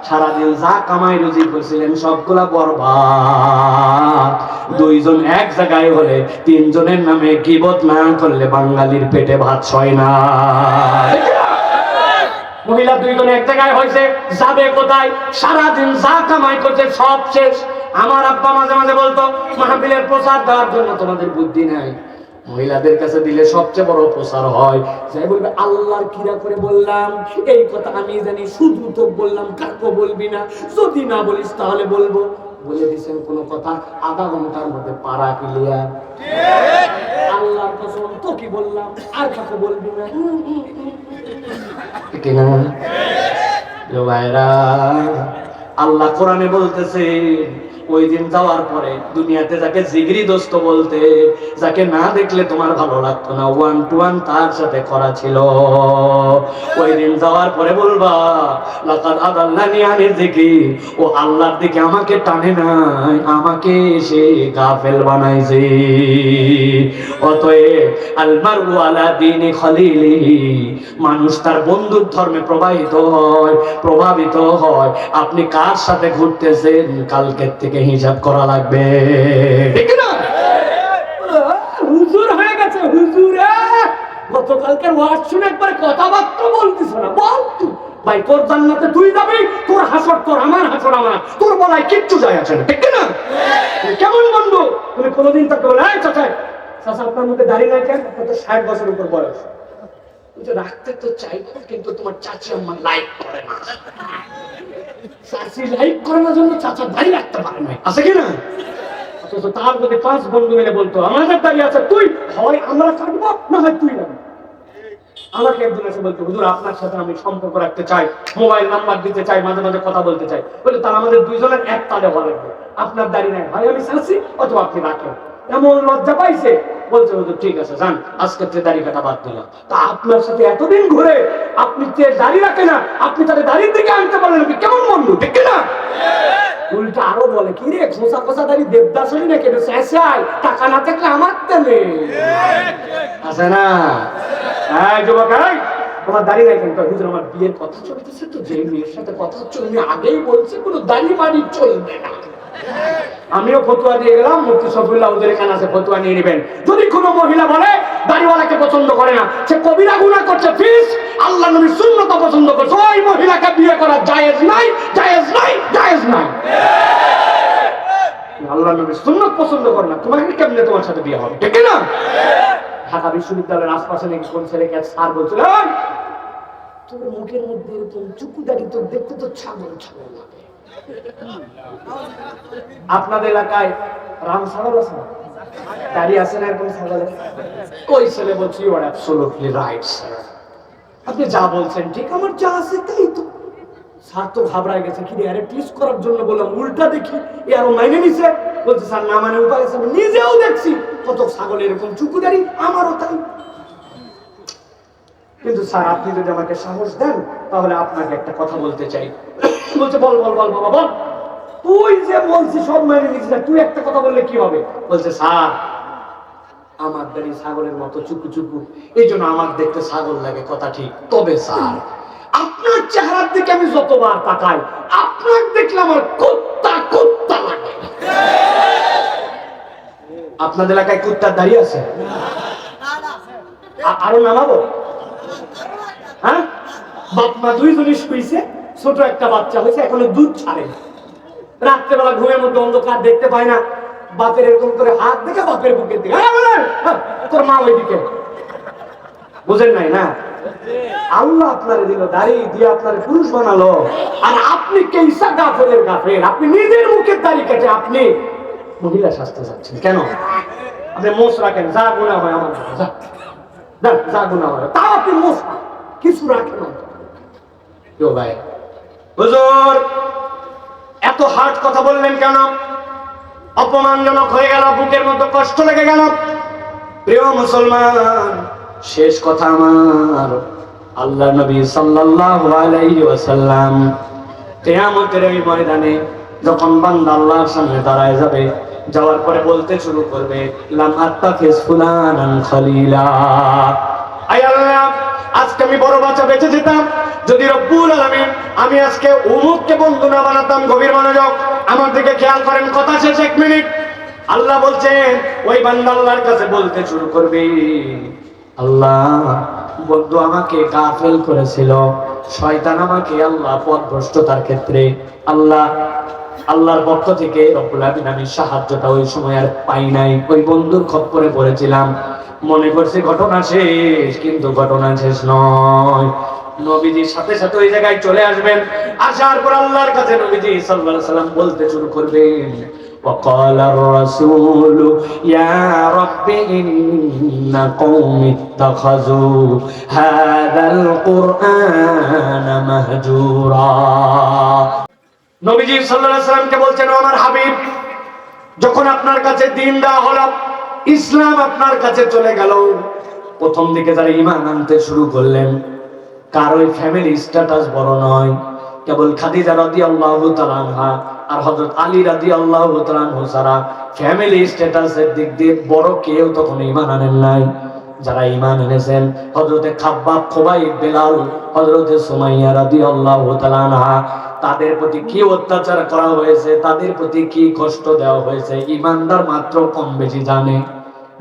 সারাদিন যা কামাই রুজি করছিলেন সবগুলা বরবাদ। 2 জন এক জায়গায় হলে 3 জনের নামে গীবত না করলে বাঙালির পেটে ভাত সয় না। মহিলা 2 জন এক জায়গায় হয়েছে, যাবে কোথায়? সারাদিন যা কামাই করছে সব শেষ। আমার আব্বা মাঝে মাঝে বলতো মাহফিলের প্রচার দেওয়ার জন্য তোমাদের বুদ্ধি নাই, মহিলাদের কাছে দিলে সবচেয়ে বড় প্রচার হয়। যাই বলবে আল্লাহর কিরা করে বললাম, এই কথা আমি জানি, শুধু তো বললাম, কাকো বলবি না, যদি না বলিস তাহলে বলবো। বলে দিচ্ছেন কোন কথা, আধা ঘন্টার মধ্যে পাড়া ক্লিয়ার। আল্লাহর কসম তো কি বললাম, আর কাকো বলবি না, ঠিক না? ভাইরা, আল্লাহ কোরআনে বলতেছে ওই দিন যাওয়ার পরে দুনিয়াতে যাকে জিগরি দোস্ত বলতে, যাকে না দেখলে তোমার ভালো লাগতো না, 1 to 1 তার সাথে করা ছিল, ওই দিন যাওয়ার পরে বলবা লাকাদ আদাল্লানি আনি যিকরি, ও আল্লাহর দিকে আমাকে টানে নাই, আমাকে সে গাফেল বানাইছে। অতএব আল মারউ আলা দীনি খলিলিহি, মানুষ তার বন্ধুর ধর্মে প্রভাবিত হয়। আপনি কার সাথে ঘুরতেছেন কালকের থেকে হিসাব করা লাগবে, ঠিক না? হুজুর হয়ে গেছে হুজুর, গতকালকের ওয়াজ শুনে একবার কথাবার্তা বলতিস না, বল তুই ভাই তোর জান্নাতে তুই যাবি, তোর হাসর তোর, আমার হাসর আমার, তোর বলায় কিচ্ছু যায় আসে না, ঠিক না? কেমন বন্ধু? তুমি কোনোদিন তাকে বলে এই চাচা, চাচা আপনার মধ্যে দাড়ি নাই কেন? আপনার তো 60 বছর উপর বয়স। তুই তো রাখতে তো চাই, কিন্তু তোমার চাচি আম্মা লাইক করে না। চাচি লাইক করানোর জন্য চাচা দাড়ি রাখতে পারে না, আছে কি না? অথচ তার যদি 5 বন্ধু মিলে বলতো আমাদের দাড়ি আছে, তুই হয় আমরা কাটবো, না হয় তুই যাবি। আমাকে একজন এসে বলতো হুজুর আপনার সাথে আমি সম্পর্ক রাখতে চাই, মোবাইল নাম্বার দিতে চাই, মাঝে মাঝে কথা বলতে চাই। বলে তার আমাদের দুইজনের এক তালে হওয়া লাগবে, আপনার দাড়ি নাই, হয় আমি চাচ্ছি অথবা আপনি রাখেন। এমন লজ্জা পাইছে, বলছে হুজুর ঠিক আছে যান, আজকে তো দাড়ি কাটা বাদ দিলাম। তা আপনার সাথে এতদিন ঘুরে আপনি যে দাড়ি রাখে না, আপনি তাদের দাড়ির দিকে আনতে পারলেন, কেমন বন্ধু, ঠিক না? উল্টা আরো বলে কি রে খোসা খোসা দাড়ি দেবদাস হলি না, কেন শেষাই টাকা না থাকলে আমার তেলে আছে না? হ্যাঁ যুবক, তোমার দাড়ি নাই কেন? হুজুর আমার বিয়ের কথা চলতেছে, তো যে মেয়ের সাথে কথা হচ্ছে উনি আগেই বলছে কোনো দাড়ি মাড়ি চলবে না। আমিও ফতুয়া দিয়ে গেলাম, মুফতি শফিউল্লাহ হুজুরের কাছে আছে, ফতুয়া নিয়ে নেবেন। যদি কোনো মহিলা বলে দাড়িওয়ালাকে পছন্দ করে না, সে কবিরা গুনাহ করছে, ফিস আল্লাহ নবীর সুন্নাত পছন্দ করছে, ওই মহিলাকে বিয়ে করা জায়েজ নাই, জায়েজ নাই, জায়েজ নাই। আল্লাহ নবীর সুন্নাত পছন্দ করে না, তোমাকে কেমনে তোমার সাথে বিয়ে হবে, ঠিক না? ঢাকা বিশ্ববিদ্যালয়ের আশপাশে নাকি কোন ছেলেকে স্যার বলছিল তোর মুখের মধ্যে এরকম চুকু দাড়ি, তোর দেখতে তো ছাগল ছাগল লাগে। আপনাদের এলাকায় রাম ছাগল আছে না? দাড়ি আছে না এরকম ছাগলের? ওই ছেলে বলছি you are absolutely right sir, আপনি যা বলছেন ঠিক, আমার যা আছে তাই তো। স্যার তো ঘাবড়ায় গেছে, কি রে আরে টিস করার জন্য বললাম, উল্টা দেখি এ আরো মাইনে নিছে, বলছে স্যার না মানে উপায় আছে, নিজেও দেখছি কত ছাগল এরকম চুকু দাড়ি, আমারও তাই। কিন্তু স্যার আপনি যদি আমাকে সাহস দেন তাহলে আপনাকে একটা কথা বলতে চাই। বলছে বল বল বল বাবা বল, তুই যে বলছিস সব মাইনে নিচ্ছিস, তুই একটা কথা বললে কি হবে? বলছে স্যার আমার দাড়ি ছাগলের মতো চুকু চুকু, এই জন্য আমার দেখতে ছাগল লাগে, কথা ঠিক। তবে স্যার আপনার চেহারার দিকে আমি যতবার তাকাই, আপনার দেখলে আমার কুত্তা কুত্তা লাগে। আপনাদের এলাকায় কুত্তার দাড়ি আছে? আরো নামাবো? হ্যাঁ, বাপ মা দুইজনই শুইছে, ছোট একটা বাচ্চা হয়েছে, এখনো দুধ ছাড়ে। রাত্রেবেলা ঘুমের মধ্যে অন্ধকার দেখতে পায় না, বাপের এরকম করে হাত দেখে বাপের বুকের দিকে, তোর মা ওইদিকে, বুঝেন নাই না? আল্লাহ আপনারে দিল দাড়ি দিয়ে, আপনার পুরুষ বানালো, আর আপনি কেইসা গাফেলের গাফেল, আপনি নিজের মুখের দাড়ি কেটে আপনি মহিলা শাস্তে যাচ্ছেন কেন? আপনি মোষ রাখেন, যা গুনাহ হয় আমার যা গুনাহ হয়, তাও আপনি মোষ কিছু রাখেন না। কেউ ভাই হুজুর এত হার্ড কথা বললেন কেন? অপমানজনক হয়ে গেল, বুকের মধ্যে কষ্ট লেগে গেল। প্রিয় মুসলমান, শেষ কথা আমার, আল্লাহ নবী সাল্লাল্লাহু আলাইহি ওয়াসাল্লাম কিয়ামতের এই ময়দানে যখন বান্দা আল্লাহর সামনে দাঁড়ায় যাবে, যাওয়ার পরে বলতে শুরু করবে লাম আত্তাখিজ ফুলানান খলিলা, আয় আল্লাহ আজকে আমি বড় বাচ্চা বেঁচে যেতাম যদি রব্বুল আলামিন আমি আজকে উমুককে বন্ধু না বানাতাম। গভীর মনোযোগ, আমার দিকে খেয়াল করেন, কথা শেষ 1 মিনিট। আল্লাহ বলছেন ওই বান্দা আল্লাহর কাছে বলতে শুরু করবে আল্লাহ বন্ধু আমাকে গাফেল করেছিল, শয়তান আমাকে আল্লাহ পথভ্রষ্টতার ক্ষেত্রে আল্লাহর পক্ষ থেকে রব্বুল আলামিন আমি সাহায্যটা ওই সময় আর পাই নাই, ওই বন্ধুর খপ্পরে পড়েছিলাম, মনে করছি ঘটনা শেষ, কিন্তু ঘটনা শেষ নয়। নবীজির সাথে সাথে ওই জায়গায় চলে আসবেন, আসার পর আল্লাহর কাছে নবীজি সাল্লাল্লাহু আলাইহি ওয়াসাল্লাম বলতে শুরু করবেন وقال الرسول يا رب إن قوم اتخذوا هذا القرآن مهجورا নবীজি সাল্লাল্লাহু আলাইহি সাল্লামকে বলছেন, ও আমার হাবিব, যখন আপনার কাছে দ্বীন দেওয়া হলো, ইসলাম আপনার কাছে চলে গেল, প্রথম দিকে যারা ঈমান আনতে শুরু করলেন, কারোই ফ্যামিলি স্ট্যাটাস বড় নয়, কেবল খাদিজা রাদিয়াল্লাহু তাআলা আনহা আর হযরত আলী রাদিয়াল্লাহু তাআলা আনহু ছাড়া ফ্যামিলি স্ট্যাটাসের দিক দিয়ে বড় কেউ তখন ঈমান আনেন নাই। যারা ঈমান এনেছেন, হযরতে খাব্বাব, খুবাইব, বেলাল, হযরতে সুমাইয়া রাদিয়াল্লাহু তাআলা আনহা, তাদের প্রতি কি অত্যাচার করা হয়েছে, তাদের প্রতি কি কষ্ট দেওয়া হয়েছে, ঈমানদার মাত্র কম বেশি জানে।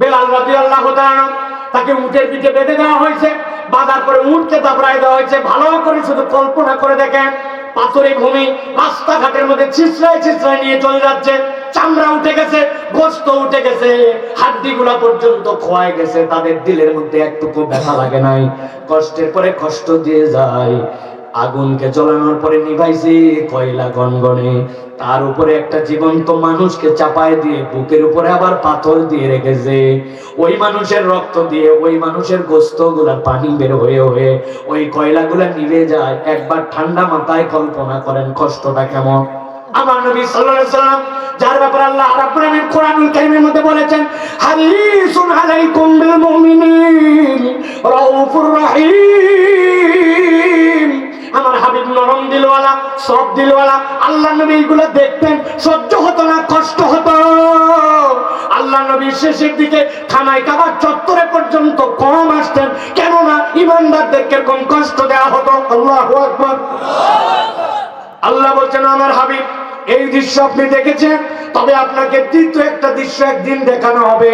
বেলাল রাদিয়াল্লাহু তাআলা তাকে উটের পিঠে বেঁধে দেওয়া হয়েছে, বাঁধার পরে উটকে দাবড়ায় দেওয়া হয়েছে। ভালো করে শুধু কল্পনা করে দেখেন, পাথরে ভূমি, রাস্তাঘাটের মধ্যে ছিছড়ায় ছিছড়ায় নিয়ে চলে যাচ্ছে, চামড়া উঠে গেছে, গোশত উঠে গেছে, হাড্ডিগুলা পর্যন্ত খোয়ায় গেছে, তাদের দিলের মধ্যে একটুকু ব্যথা লাগে নাই। কষ্টের পরে কষ্ট দিয়ে যায়। আগুনকে জ্বালানোর পরে নিভাইছে কয়লা গনগনে, তার উপরে একটা জীবন্ত মানুষকে চাপায় দিয়ে বুকের উপরে আবার পাথর দিয়ে রেখেছে। ওই মানুষের রক্ত দিয়ে, ওই মানুষের গোশত গুলা পানি বের হয়ে হয়ে ওই কয়লাগুলা নিভে যায়। একবার ঠান্ডা মাথায় কল্পনা করেন কষ্টটা কেমন। আমার নবী সাল্লাল্লাহু আলাইহি সাল্লাম, যার ব্যাপারে আল্লাহ রাব্বুল আলামিন কোরআনুল কারীমের মধ্যে বলেছেন, হারিসুন আলাইকুম বিল মুমিনিন রাউফুর রহিম। আমার হাবিব নরম দিলওয়ালা, সব দিলওয়ালা। আল্লাহ নবী এগুলো দেখতেন, সহ্য হতো না, কষ্ট হতো। আল্লাহ নবী শেষের দিকে খানায় কাবার চত্বরে পর্যন্ত কম আসতেন, কেননা ঈমানদারদেরকে এরকম কষ্ট দেওয়া হতো। আল্লাহু আকবার। আল্লাহ বলছেন, আমার হাবিব, এই দৃশ্য আপনি দেখেছেন, তবে আপনাকে দ্বিতীয় একটা দৃশ্য একদিন দেখানো হবে,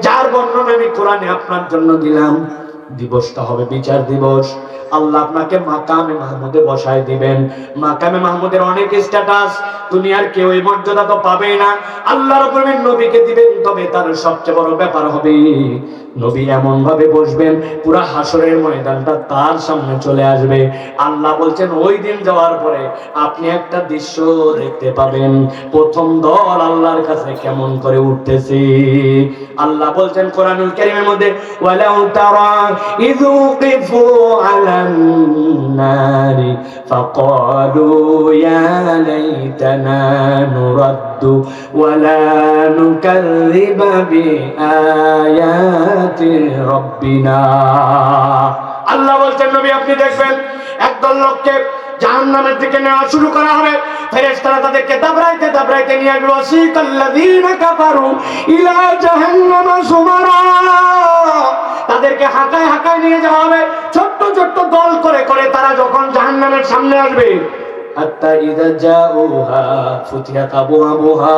যার বর্ণনা আমি কোরআনে আপনার জন্য দিলাম। দিবসটা হবে বিচার দিবস। আল্লাহ আপনাকে মাকামে মাহমুদে বসায় দিবেন। মাকামে মাহমুদের অনেক স্ট্যাটাস, দুনিয়ার কেউ এই মর্যাদা তো পাবেই না। আল্লাহ রাব্বুল আলামিন নবীকে দিবেন, তবে তার সবচেয়ে বড় ব্যাপার হবে নবী এমন ভাবে বসবেন, পুরা হাসরের ময়দানটা তার সামনে চলে আসবে। আল্লাহ বলছেন, ওই দিন যাওয়ার পরে আপনি একটা দৃশ্য দেখতে পাবেন, প্রথম দল আল্লাহর কাছে কেমন করে উঠতেছে। আল্লাহ বলছেন কোরআনুল কারীমের মধ্যে, ওয়ালাউ তারা ইযু কিফু আলান নারি ফাকালু ইয়া লাইতানা নুরাদ্দু ওয়ালা নুকাযযিবা বিআয়াতি রাব্বিনা। আল্লাহ বলছেন, নবী আপনি দেখবেন একদল লোককে জাহান্নামের দিকে নেওয়া শুরু করা হবে। ফেরেশতারা তাদেরকে দাবড়াইতে দাবড়াইতে নিয়ে আসবে। ওয়াসিকাল্লাযীনা কাফারু ইলা জাহান্নামা সুমারা। তাদেরকে হাঁকায় হাঁকায় নিয়ে যাওয়া হবে, ছোট্ট ছোট্ট দল করে করে তারা যখন জাহান্নামের সামনে আসবে। হাত্তা ইযা জাউহা ফুতিহাত আবওয়াবুহা।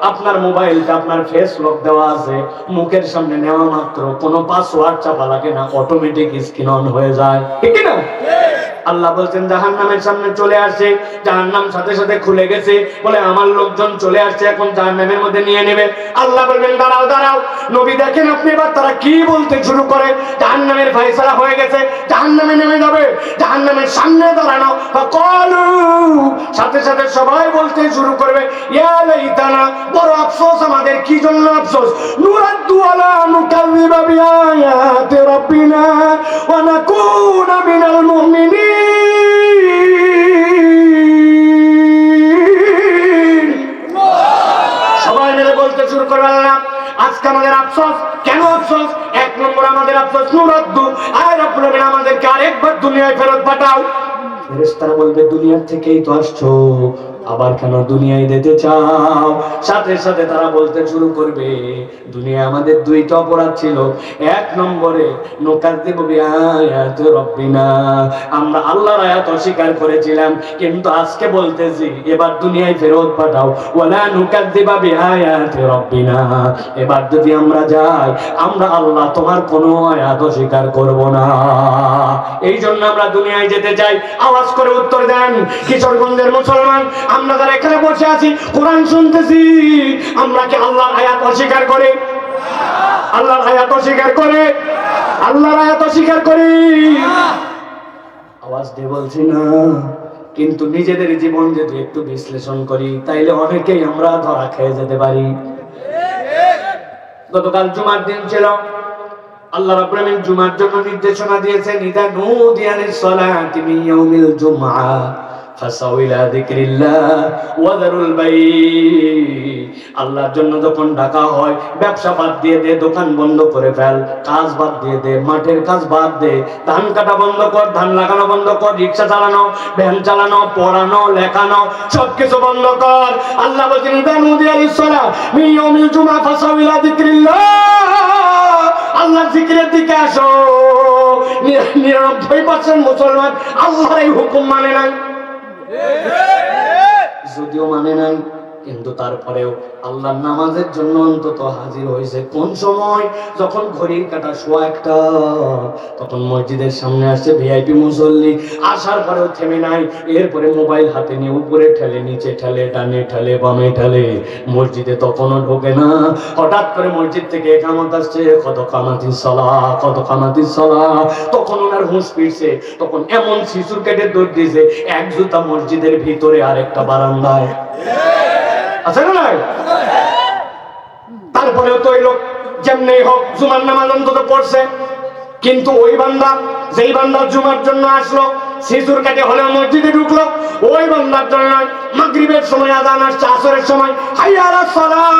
আপনার মোবাইলটা, আপনার ফেস লক দেওয়া আছে, মুখের সামনে নেওয়া মাত্র কোনো পাসওয়ার্ড চাপা লাগে না, অটোমেটিক স্ক্রিন অন হয়ে যায়, ঠিক না? আল্লাহ বলছেন জাহান্নামের সামনে চলে আসছে, জাহান্নাম সাথে সাথে খুলে গেছে, বলে আমার লোকজন চলে আসছে, এখন জাহান্নামের মধ্যে নিয়ে নেবে। আল্লাহ বলবেন, দাঁড়াও দাঁড়াও। নবী দেখেন আপনি এবার তারা কি বলতে শুরু করে, জাহান্নামের ফয়সালা হয়ে গেছে, জাহান্নামে নেমে যাবে। জাহান্নামের সামনে দাঁড়ানো কলু, সাথে সাথে সবাই বলতে শুরু করবে, ইয়া লাইতানা, বড় আফসোস আমাদের। কি জন্য আফসোস? নুরাদ্দু আলা নুকাযযিবা বিআয়াতি রাব্বিনা ওয়া নাকুনা মিনাল মুমিনিন। সবাই মিলে বলতে শুরু করবে, আল্লাহ আজকে আমাদের আফসোস। কেন আফসোস? এক নম্বর আমাদের আফসোস নুরাদ্দু, আর রব্বুল আলামিন আমাদেরকে আরেকবার দুনিয়ায় ফেরত পাঠাও। ফেরেশতারা বলবে, দুনিয়ার থেকেই তো আসছো, আবার কেন দুনিয়ায় যেতে চাও? সাথে সাথে তারা বলতে শুরু করবে, দুনিয়া আমাদের দুইটা অপরাধ ছিল। এক নম্বরে নুকাযযিবু বিআয়াতি রাব্বিনা, আমরা আল্লাহর আয়াত অস্বীকার করেছিলাম, কিন্তু আজকে বলতেছি এবার দুনিয়ায় ফেরত পাঠাও। ওয়ালা নুকাযযিবা বিআয়াতি রাব্বিনা, এবার যদি আমরা যাই, আমরা আল্লাহ তোমার কোনো আয়াত অস্বীকার করব না। এই জন্য আমরা দুনিয়ায় যেতে চাই। আওয়াজ করে উত্তর দেন কিশোরগঞ্জের মুসলমান, আমরা যারা এখানে বসে আছি, কোরআন শুনতেছি, আমরা কি আল্লাহর আয়াত অস্বীকার করি? আল্লাহর আয়াত অস্বীকার করে? আল্লাহর আয়াত অস্বীকার করি? আওয়াজ দিয়ে বলছি না। কিন্তু নিজেদের জীবন যদি একটু বিশ্লেষণ করি তাইলে অনেকেই আমরা ধরা খেয়ে যেতে পারি। গতকাল জুমার দিন ছিল, আল্লাহ রাব্বুল আলামিন জুমার জন্য নির্দেশনা দিয়েছেন, ইদা নুদিয়া লিস-সালাতি মিন ইয়াউমিল জুমআ ফাসাউ ইলা যিকরিল্লাহ ওয়া যারুল বাই। আল্লাহর জন্য যখন ডাকা হয়, ব্যবসা বাদ দিয়ে দে, দোকান বন্ধ করে ফেল, কাজ বাদ দিয়ে দে, মাঠের কাজ বাদ দে, ধান কাটা বন্ধ কর, ধান লাগানো বন্ধ কর, রিকশা চালানো, ভ্যান চালানো, পড়ানো, লেখানো সবকিছু বন্ধ কর। আল্লাহ বলেন, ইদা নুদিয়া লিস-সালাতি মিন ইয়াউমিল জুমআ ফাসাউ ইলা যিকরিল্লাহ, আল্লাহর জিকিরের দিকে আসো। 99% মুসলমান আল্লাহর এই হুকুম মানে নাই, যদিও মানে নাই কিন্তু তারপরেও আল্লাহর নামাজের জন্য অন্তত হাজির হয়েছে। কোন সময়? যখন ঘড়ির কাঁটা 1:15, তখন মসজিদের সামনে আসছে ভিআইপি মুসল্লি, আসার পরেও থেমে নাই। এরপরে মোবাইল হাতে নিয়ে উপরে ঠেলে, নিচে ঠেলে, ডানে ঠেলে, বামে ঠেলে, মসজিদে তখনও ঢোকে না। হঠাৎ করে মসজিদ থেকে একামত আসছে, কত কামাতিস সালাহ, কত কামাতিস সালাহ। তখন ওনার হুঁশ ফিরছে, তখন এমন শিশুর কেটে দৌড় দিয়েছে, এক জুতা মসজিদের ভিতরে আর একটা বারান্দায়। আছে না নাই? তারপরেও তো এই লোক যেমনি হোক জুমার নামাজ অন্তত পড়ছে, কিন্তু ওই বান্দা যেই বান্দা জুমার জন্য আসলো, শিশুর কাটে হলেও মসজিদে ঢুকলো, ওই বান্দার জন্য মাগরিবের সময় আযান আসছে, আসরের সময় হাইয়া আলাস সালাহ,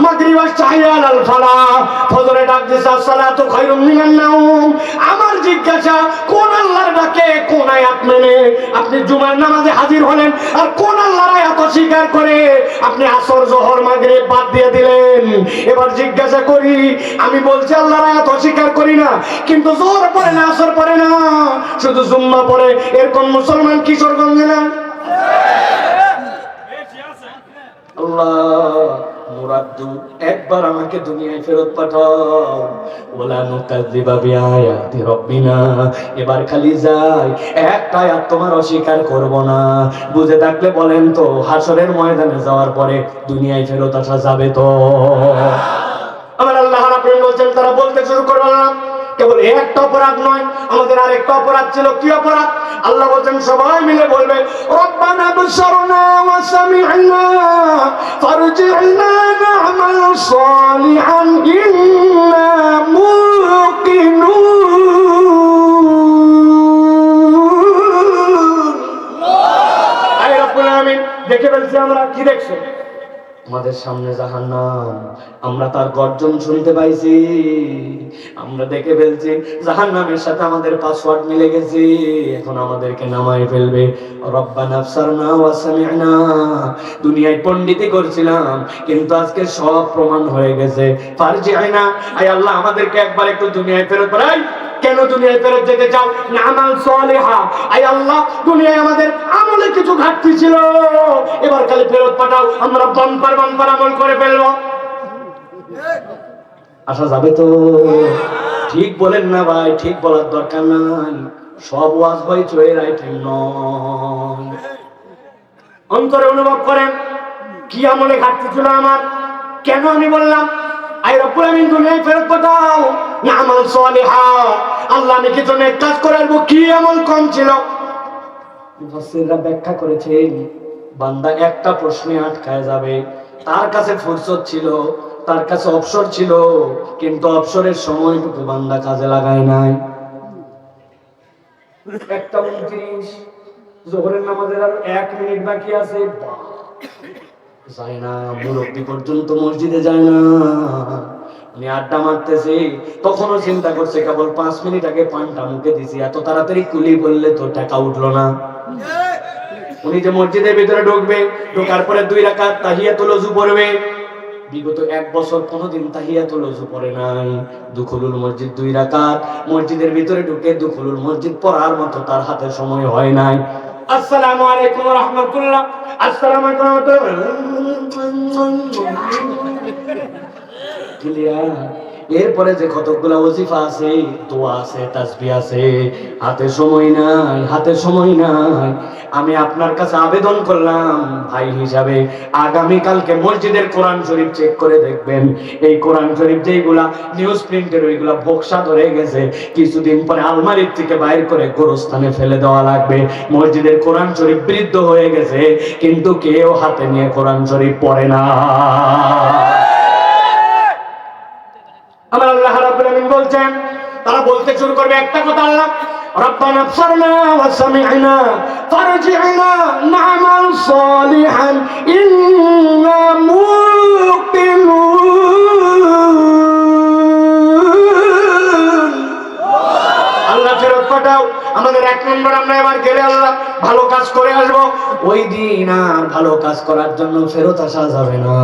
মাগরিব আসছে হাইয়া আলাল ফালাহ, ফজরে ডাক দিছে আসসালাতু খায়রুম মিনান নাওম। আমার জিজ্ঞাসা, কোন আল্লাহর ডাকে, কোন আয়াত মেনে আপনি জুমার নামাজে হাজির হলেন, আর কোন আল্লাহর আয়াত অস্বীকার করে আপনি আসর, যোহর, মাগরিব বাদ দিয়ে দিলেন? এবার জিজ্ঞাসা করি, আমি বলছি আল্লাহর আয়াত অস্বীকার করি না, কিন্তু যোহর পড়ে না, আসর পড়ে না, শুধু জুম্মা পড়ে, এরকম মুসলমান কিশোরগঞ্জে না? আল্লাহ মুরাদ্দু, একবার আমাকে দুনিয়ায় ফেরত পাঠাও, ওয়ালা নুকাযযিবা বিআয়াতি রাব্বিনা। এবার খালি যাই, একটা আয়াত তোমার অস্বীকার করব না। বুঝে থাকলে বলেন তো, হাসরের ময়দানে যাওয়ার পরে দুনিয়ায় ফেরত আসা যাবে তো? আমার আল্লাহ রাব্বুল বলেন, তারা বলতে শুরু করবে না। কেবল একটা অপরাধ নয়, আমাদের আরেকটা অপরাধ ছিল। কি অপরাধ? আল্লাহ বলেন, সবাই মিলে বলবে, রব্বানা বসরনা ওয়া সামি'না ফারজি'না না'মাল সালিহান ইন্না মুকিনুন। আয় রব্বুল আমিন, দেখে ফেলছি আমরা। কি দেখছো? আমাদের সামনে জাহান্নাম, আমরা তার গর্জন শুনতে পাইছি, আমরা দেখে ফেলছি জাহান্নামের সাথে আমাদের পাসওয়ার্ড মিলে গেছে, এখন আমাদেরকে নামায় ফেলবে। রব্বানা আবসারনা ওয়া সামি'না, দুনিয়ায় পণ্ডিতি করছিলাম, কিন্তু আজকে সব প্রমাণ হয়ে গেছে। ফারজি'না, আয় আল্লাহ আমাদেরকে একবার একটু দুনিয়ায় ফেরত পাঠাই। কেন দুনিয়ায় ফেরত যেতে চাও? আমাল সালিহা, আয় আল্লাহ দুনিয়ায় আমাদের আমলে কিছু ঘাটতি ছিল, এবার খালি ফেরত পাঠাও, আমরা বাম্পার বাম্পার আমল করে ফেলবো। আসা যাবে তো? ঠিক বলেন না ভাই? ঠিক বলার দরকার নাই, সব ওয়াজ ভাই চয়ে রাইটেন নয়। অন্তরে অনুভব করেন, কি আমলে ঘাটতি ছিল আমার, কেন আমি বললাম আয় রব্বুল আমিন দুনিয়ায় ফেরত পাঠাও, না আমাল সালিহা, আল্লাহ আমি কিছু নেক কাজ করে আসবো, কি আমল কম ছিল? মুফাসসিররা ব্যাখ্যা করেছেন, বান্দা একটা প্রশ্নে আটকায় যাবে। তার কাছে ফুরসত ছিল, তার কাছে অবসর ছিল, কিন্তু অবসরের সময়টুকু বান্দা কাজে লাগায় নাই। 1:29, যোহরের নামাজের আর 1 মিনিট বাকি আছে, যায় না, মুরব্বি পর্যন্ত মসজিদে যায় না, উনি আড্ডা মারতেছে, তখনও চিন্তা করছে কেবল 5 মিনিট আগে পানটা মুখে দিছি, এত তাড়াতাড়ি কুলি বললে তো টাকা উঠলো না। উনি যে মসজিদের ভিতরে ঢুকবে, ঢোকার পরে 2 রাকাত তাহিয়াতুল ওযু পড়বে, বিগত 1 বছর কোনোদিন তাহিয়াতুল ওযু পড়ে নাই। দুখুলুল মসজিদ 2 রাকাত, মসজিদের ভিতরে ঢুকে দুখুলুল মসজিদ পড়ার মতো তার হাতে সময় হয় নাই। আসসালামু আলাইকুম ওয়া রাহমাতুল্লাহ, আসসালামু আলাইকুম ওয়া রাহমাতুল্লাহ। এরপরে যে কতগুলো ওজিফা আছে, দোয়া আছে, তাসবিহ আছে, হাতে সময় নাই, হাতে সময় নাই। আমি আপনার কাছে আবেদন করলাম ভাই হিসাবে, আগামী কালকে মসজিদের কোরআন শরীফ চেক করে দেখবেন। এই কোরআন শরীফ যেগুলা নিউজ প্রিন্টের ওইগুলা ভোক্সা ধরে গেছে, কিছুদিন পরে আলমারির থেকে বাইর করে গোরস্থানে ফেলে দেওয়া লাগবে। মসজিদের কোরআন শরীফ বৃদ্ধ হয়ে গেছে, কিন্তু কেউ হাতে নিয়ে কোরআন শরীফ পড়ে না। আমার আল্লাহ রাব্বুল আমিন বলছেন, তারা বলতে শুরু করবে একটা কথা, আল্লাহ রব্বানা আবসারনা ওয়া সামি'না ফারজি'না না'মাল সালিহান ইন্না মুকিনুন। আল্লাহ ফেরত পাঠাও আমাদের। এক নম্বর আমরা এবার গেলে আল্লাহ ভালো কাজ করে আসবো, ওই দিন আর ভালো কাজ করার জন্য ফেরত আসা যাবে না।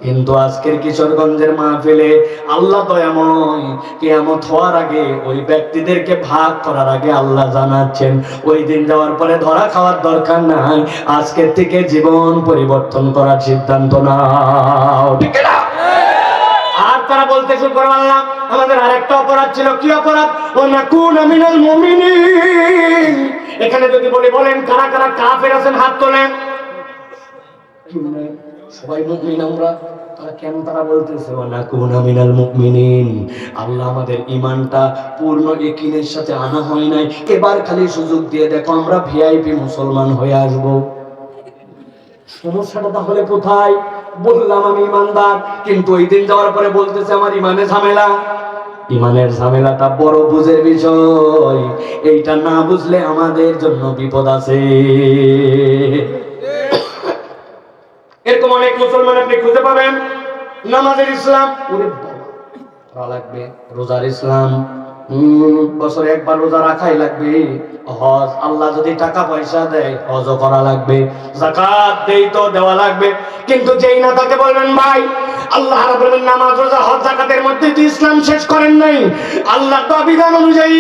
কিন্তু আজকের কিশোরগঞ্জের মাহফিলে আল্লাহ দয়াময়, কিয়ামত হওয়ার আগে ওই ব্যক্তিদেরকে ভাগ করার আগে আল্লাহ জানাচ্ছেন, ওই দিন যাওয়ার পরে ধরা খাওয়ার দরকার নাই, আজকের থেকে জীবন পরিবর্তন করার সিদ্ধান্ত নাও। ঠিক না? আর তারা বলতে শুরু করে, আল্লাহ আমাদের আরেকটা অপরাধ ছিল। কি অপরাধ? ওয়া নাকুনা মিনাল মুমিনিন। এখানে যদি বলেন কারা কারা কাফের আছেন, হাত তোলেন। সবাই মুমিন আমরা, তারা কেন তারা বলতেছে ওয়া নাকুনা মিনাল মুমিনিন? আল্লাহ আমাদের ঈমানটা পূর্ণ ইয়াকিনের সাথে আনা হয় নাই, এবার খালি সুযোগ দিয়ে দেখো আমরা ভিআইপি মুসলমান হয়ে আসব। সমস্যাটা তাহলে কোথায়? বললাম আমি ইমানদার, কিন্তু ওই দিন যাওয়ার পরে বলতেছে আমার ইমানে ঝামেলা। ইমানের ঝামেলাটা বড় বুঝের বিষয়, এইটা না বুঝলে আমাদের জন্য বিপদ আছে। এরকম অনেক মুসলমান আপনি খুঁজে পাবেন, নামাজের ইসলাম ওরে বাবা লাগবে, রোজার ইসলাম বছরে একবার রোজা রাখাই লাগবে, হজ আল্লাহ যদি টাকা পয়সা দেয় হজও করা লাগবে, যাকাত দেই তো দেওয়া লাগবে। কিন্তু যেই না তাকে বলবেন ভাই আল্লাহ রাব্বুল আলামিন নামাজ রোজা হজ যাকাতের মধ্যে তো ইসলাম শেষ করেন নাই। আল্লাহর দেওয়া বিধান অনুযায়ী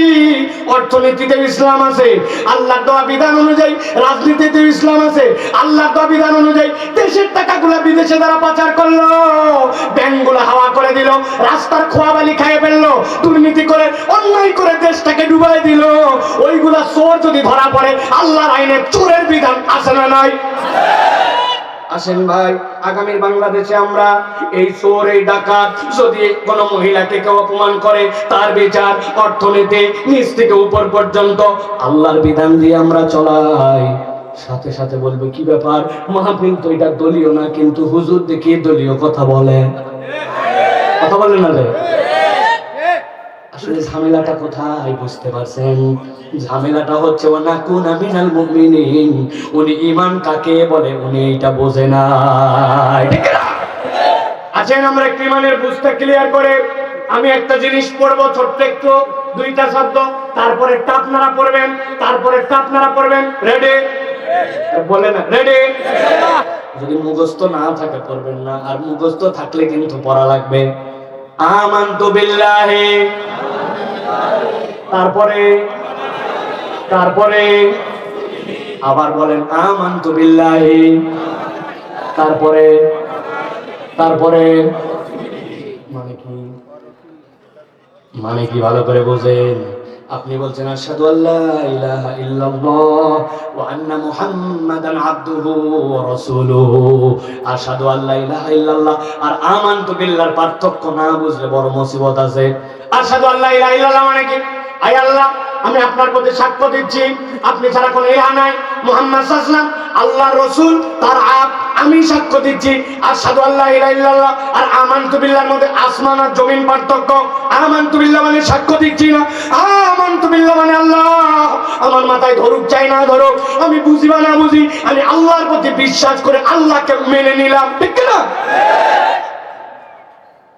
অর্থনীতিতে ইসলাম আছে, আল্লাহর দেওয়া বিধান অনুযায়ী রাজনীতিতে ইসলাম আছে, আল্লাহর দেওয়া বিধান অনুযায়ী দেশের টাকাগুলো বিদেশে যারা পাচার করলো, ব্যাংকগুলো হাওয়া করে দিল, রাস্তার খোয়াবালি খাইয়ে ফেললো, দুর্নীতি করে অন্যায় করে দেশটাকে ডুবাই দিল, ওইগুলা চোর যদি ধরা পড়ে আল্লাহর আইনে চোরের বিধান আছে না নাই? আসেন ভাই, আগামীর বাংলাদেশে আমরা এই চোর এই ডাকাত যদি কোন মহিলাকে কেউ অপমান করে তার বিচার অর্থনীতি নিচ থেকে উপর পর্যন্ত আল্লাহর বিধান দিয়ে আমরা চলাই। সাথে সাথে বলবে কি ব্যাপার, মাহফিল তো এটা দলীয় না, কিন্তু হুজুর দেখি দলীয় কথা বলে। কথা বলে না রে? আসলে ঝামেলাটা কোথায় বুঝতে পারছেন? ঝামেলাটা হচ্ছে ওয়া নাকুনা মিনাল মুমিনিন। উনি ঈমান কাকে বলে উনি এটা বোঝে না। ঠিক না? আছেন আমরা একটু ঈমানের বুঝতে ক্লিয়ার করে আমি একটা জিনিস পড়বো, ছোট্ট একটু দুইটা শব্দ, তারপরে আপনারা পড়বেন, তারপরে আপনারা পড়বেন। রেডি? বলে না রেডি? যদি মুখস্থ না থাকে পড়বেন না, আর মুখস্থ থাকলে কিন্তু পড়া লাগবে। আমানতু বিল্লাহি, তারপরে তারপরে আবার বলেন আমানতু বিল্লাহি, তারপরে তারপরে মানে কি ভালো করে বোঝেন। আপনি বলছেন আশহাদু আল্লা ইলাহা ইল্লাল্লাহ ওয়া আন্না মুহাম্মাদান আবদুহু ওয়া রাসূলুহু। আশহাদু আল্লা ইলাহা ইল্লাল্লাহ আর আমানতু বিল্লাহর পার্থক্য না বুঝলে বড় মুসিবত আছে। আশহাদু আল্লা ইলাহা ইল্লাল্লাহ মানে কি? আয় আল্লাহ, আমি আপনার প্রতি সাক্ষ্য দিচ্ছি আপনি ছাড়া কোনো ইলাহ নাই, মুহাম্মদ সাল্লাল্লাহু আলাইহি ওয়াসাল্লাম আল্লাহর রাসূল, তার আমি সাক্ষ্য দিচ্ছি। আশহাদু আল্লা ইলাহা ইল্লাল্লাহ আর আমানতু বিল্লাহর মধ্যে আসমান আর জমিন পার্থক্য। আমানতু বিল্লাহ মানে সাক্ষ্য দিচ্ছি না, আমানতু বিল্লাহ মানে আল্লাহ আমার মাথায় ধরুক চাই না ধরুক, আমি বুঝি বা না বুঝি, আমি আল্লাহর প্রতি বিশ্বাস করে আল্লাহকে মেনে নিলাম। ঠিক না?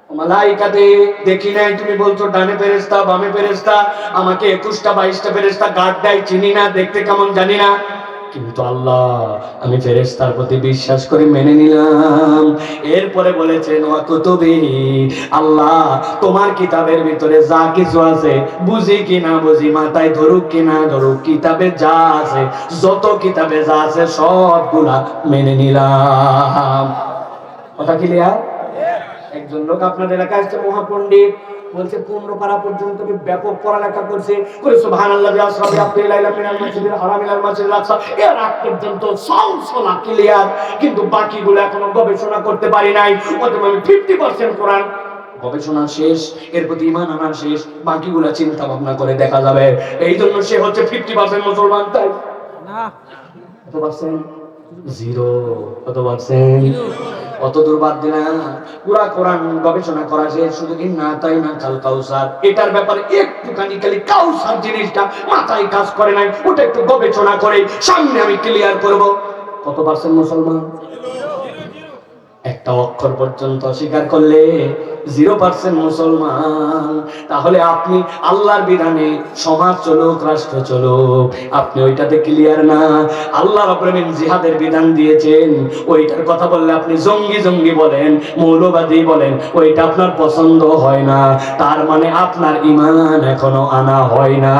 মালাইকাতে দেখি নাই, তুমি বলছো ডানে ফেরেশতা বামে ফেরেশতা, আমাকে 21টা 22টা ফেরেশতা গার্ড দেয়, চিনি না, দেখতে কেমন জানি না, কিন্তু আল্লাহ আমি ফেরেশতার প্রতি বিশ্বাস করে মেনে নিলাম। এরপরে বলেছেন ওয়া কুতুবিহি, আল্লাহ তোমার কিতাবের ভিতরে যা কিছু আছে বুঝি কি না বুঝি, মাথায় ধরুক কি না ধরুক, কিতাবে যা আছে যত কিতাবে যা আছে সবগুলা মেনে নিলাম। কথা ক্লিয়ার? একজন লোক আপনাদের এলাকায় আসছে, মহাপণ্ডিত, বলছে 15 পারা পর্যন্ত আমি ব্যাপক পড়ালেখা করছি, করে সুবহানাল্লাহ বিআসরাবি আব্দুল্লাহ মিনাল মাসজিদিল হারাম ইলাল মাসজিদিল আকসা, এর আগ পর্যন্ত সলসলা ক্লিয়ার, কিন্তু বাকিগুলো এখনো গবেষণা করতে পারি নাই। অথবা আমি 50% কোরআন গবেষণা শেষ, এর প্রতি ঈমান আনা শেষ, বাকিগুলো চিন্তা ভাবনা করে দেখা যাবে। এই জন্য সে হচ্ছে 50% মুসলমান। তাই না, কত পার্সেন্ট? 0। কত পার্সেন্ট? অত দূর বাদ দিনা, পুরা কোরআন গবেষণা করা শেষ, শুধু ইন্না তাই না কাল কাউসার, এটার ব্যাপারে একটুখানি খালি কাউসার জিনিসটা মাথায় কাজ করে নাই, ওটা একটু গবেষণা করে সামনে আমি ক্লিয়ার করব। কত পার্সেন্ট মুসলমান? একটা অক্ষর পর্যন্ত অস্বীকার করলে 0% মুসলমান। তাহলে আপনি আল্লাহর বিধানে সমাজ চলুক, রাষ্ট্র চলুক, আপনি ওইটাতে ক্লিয়ার না। আল্লাহ রাব্বুল আলামিন জিহাদের বিধান দিয়েছেন, ওইটার কথা বললে আপনি জঙ্গি বলেন, মৌলবাদী বলেন, ওইটা আপনার পছন্দ হয় না, তার মানে আপনার ঈমান এখনো আনা হয় না।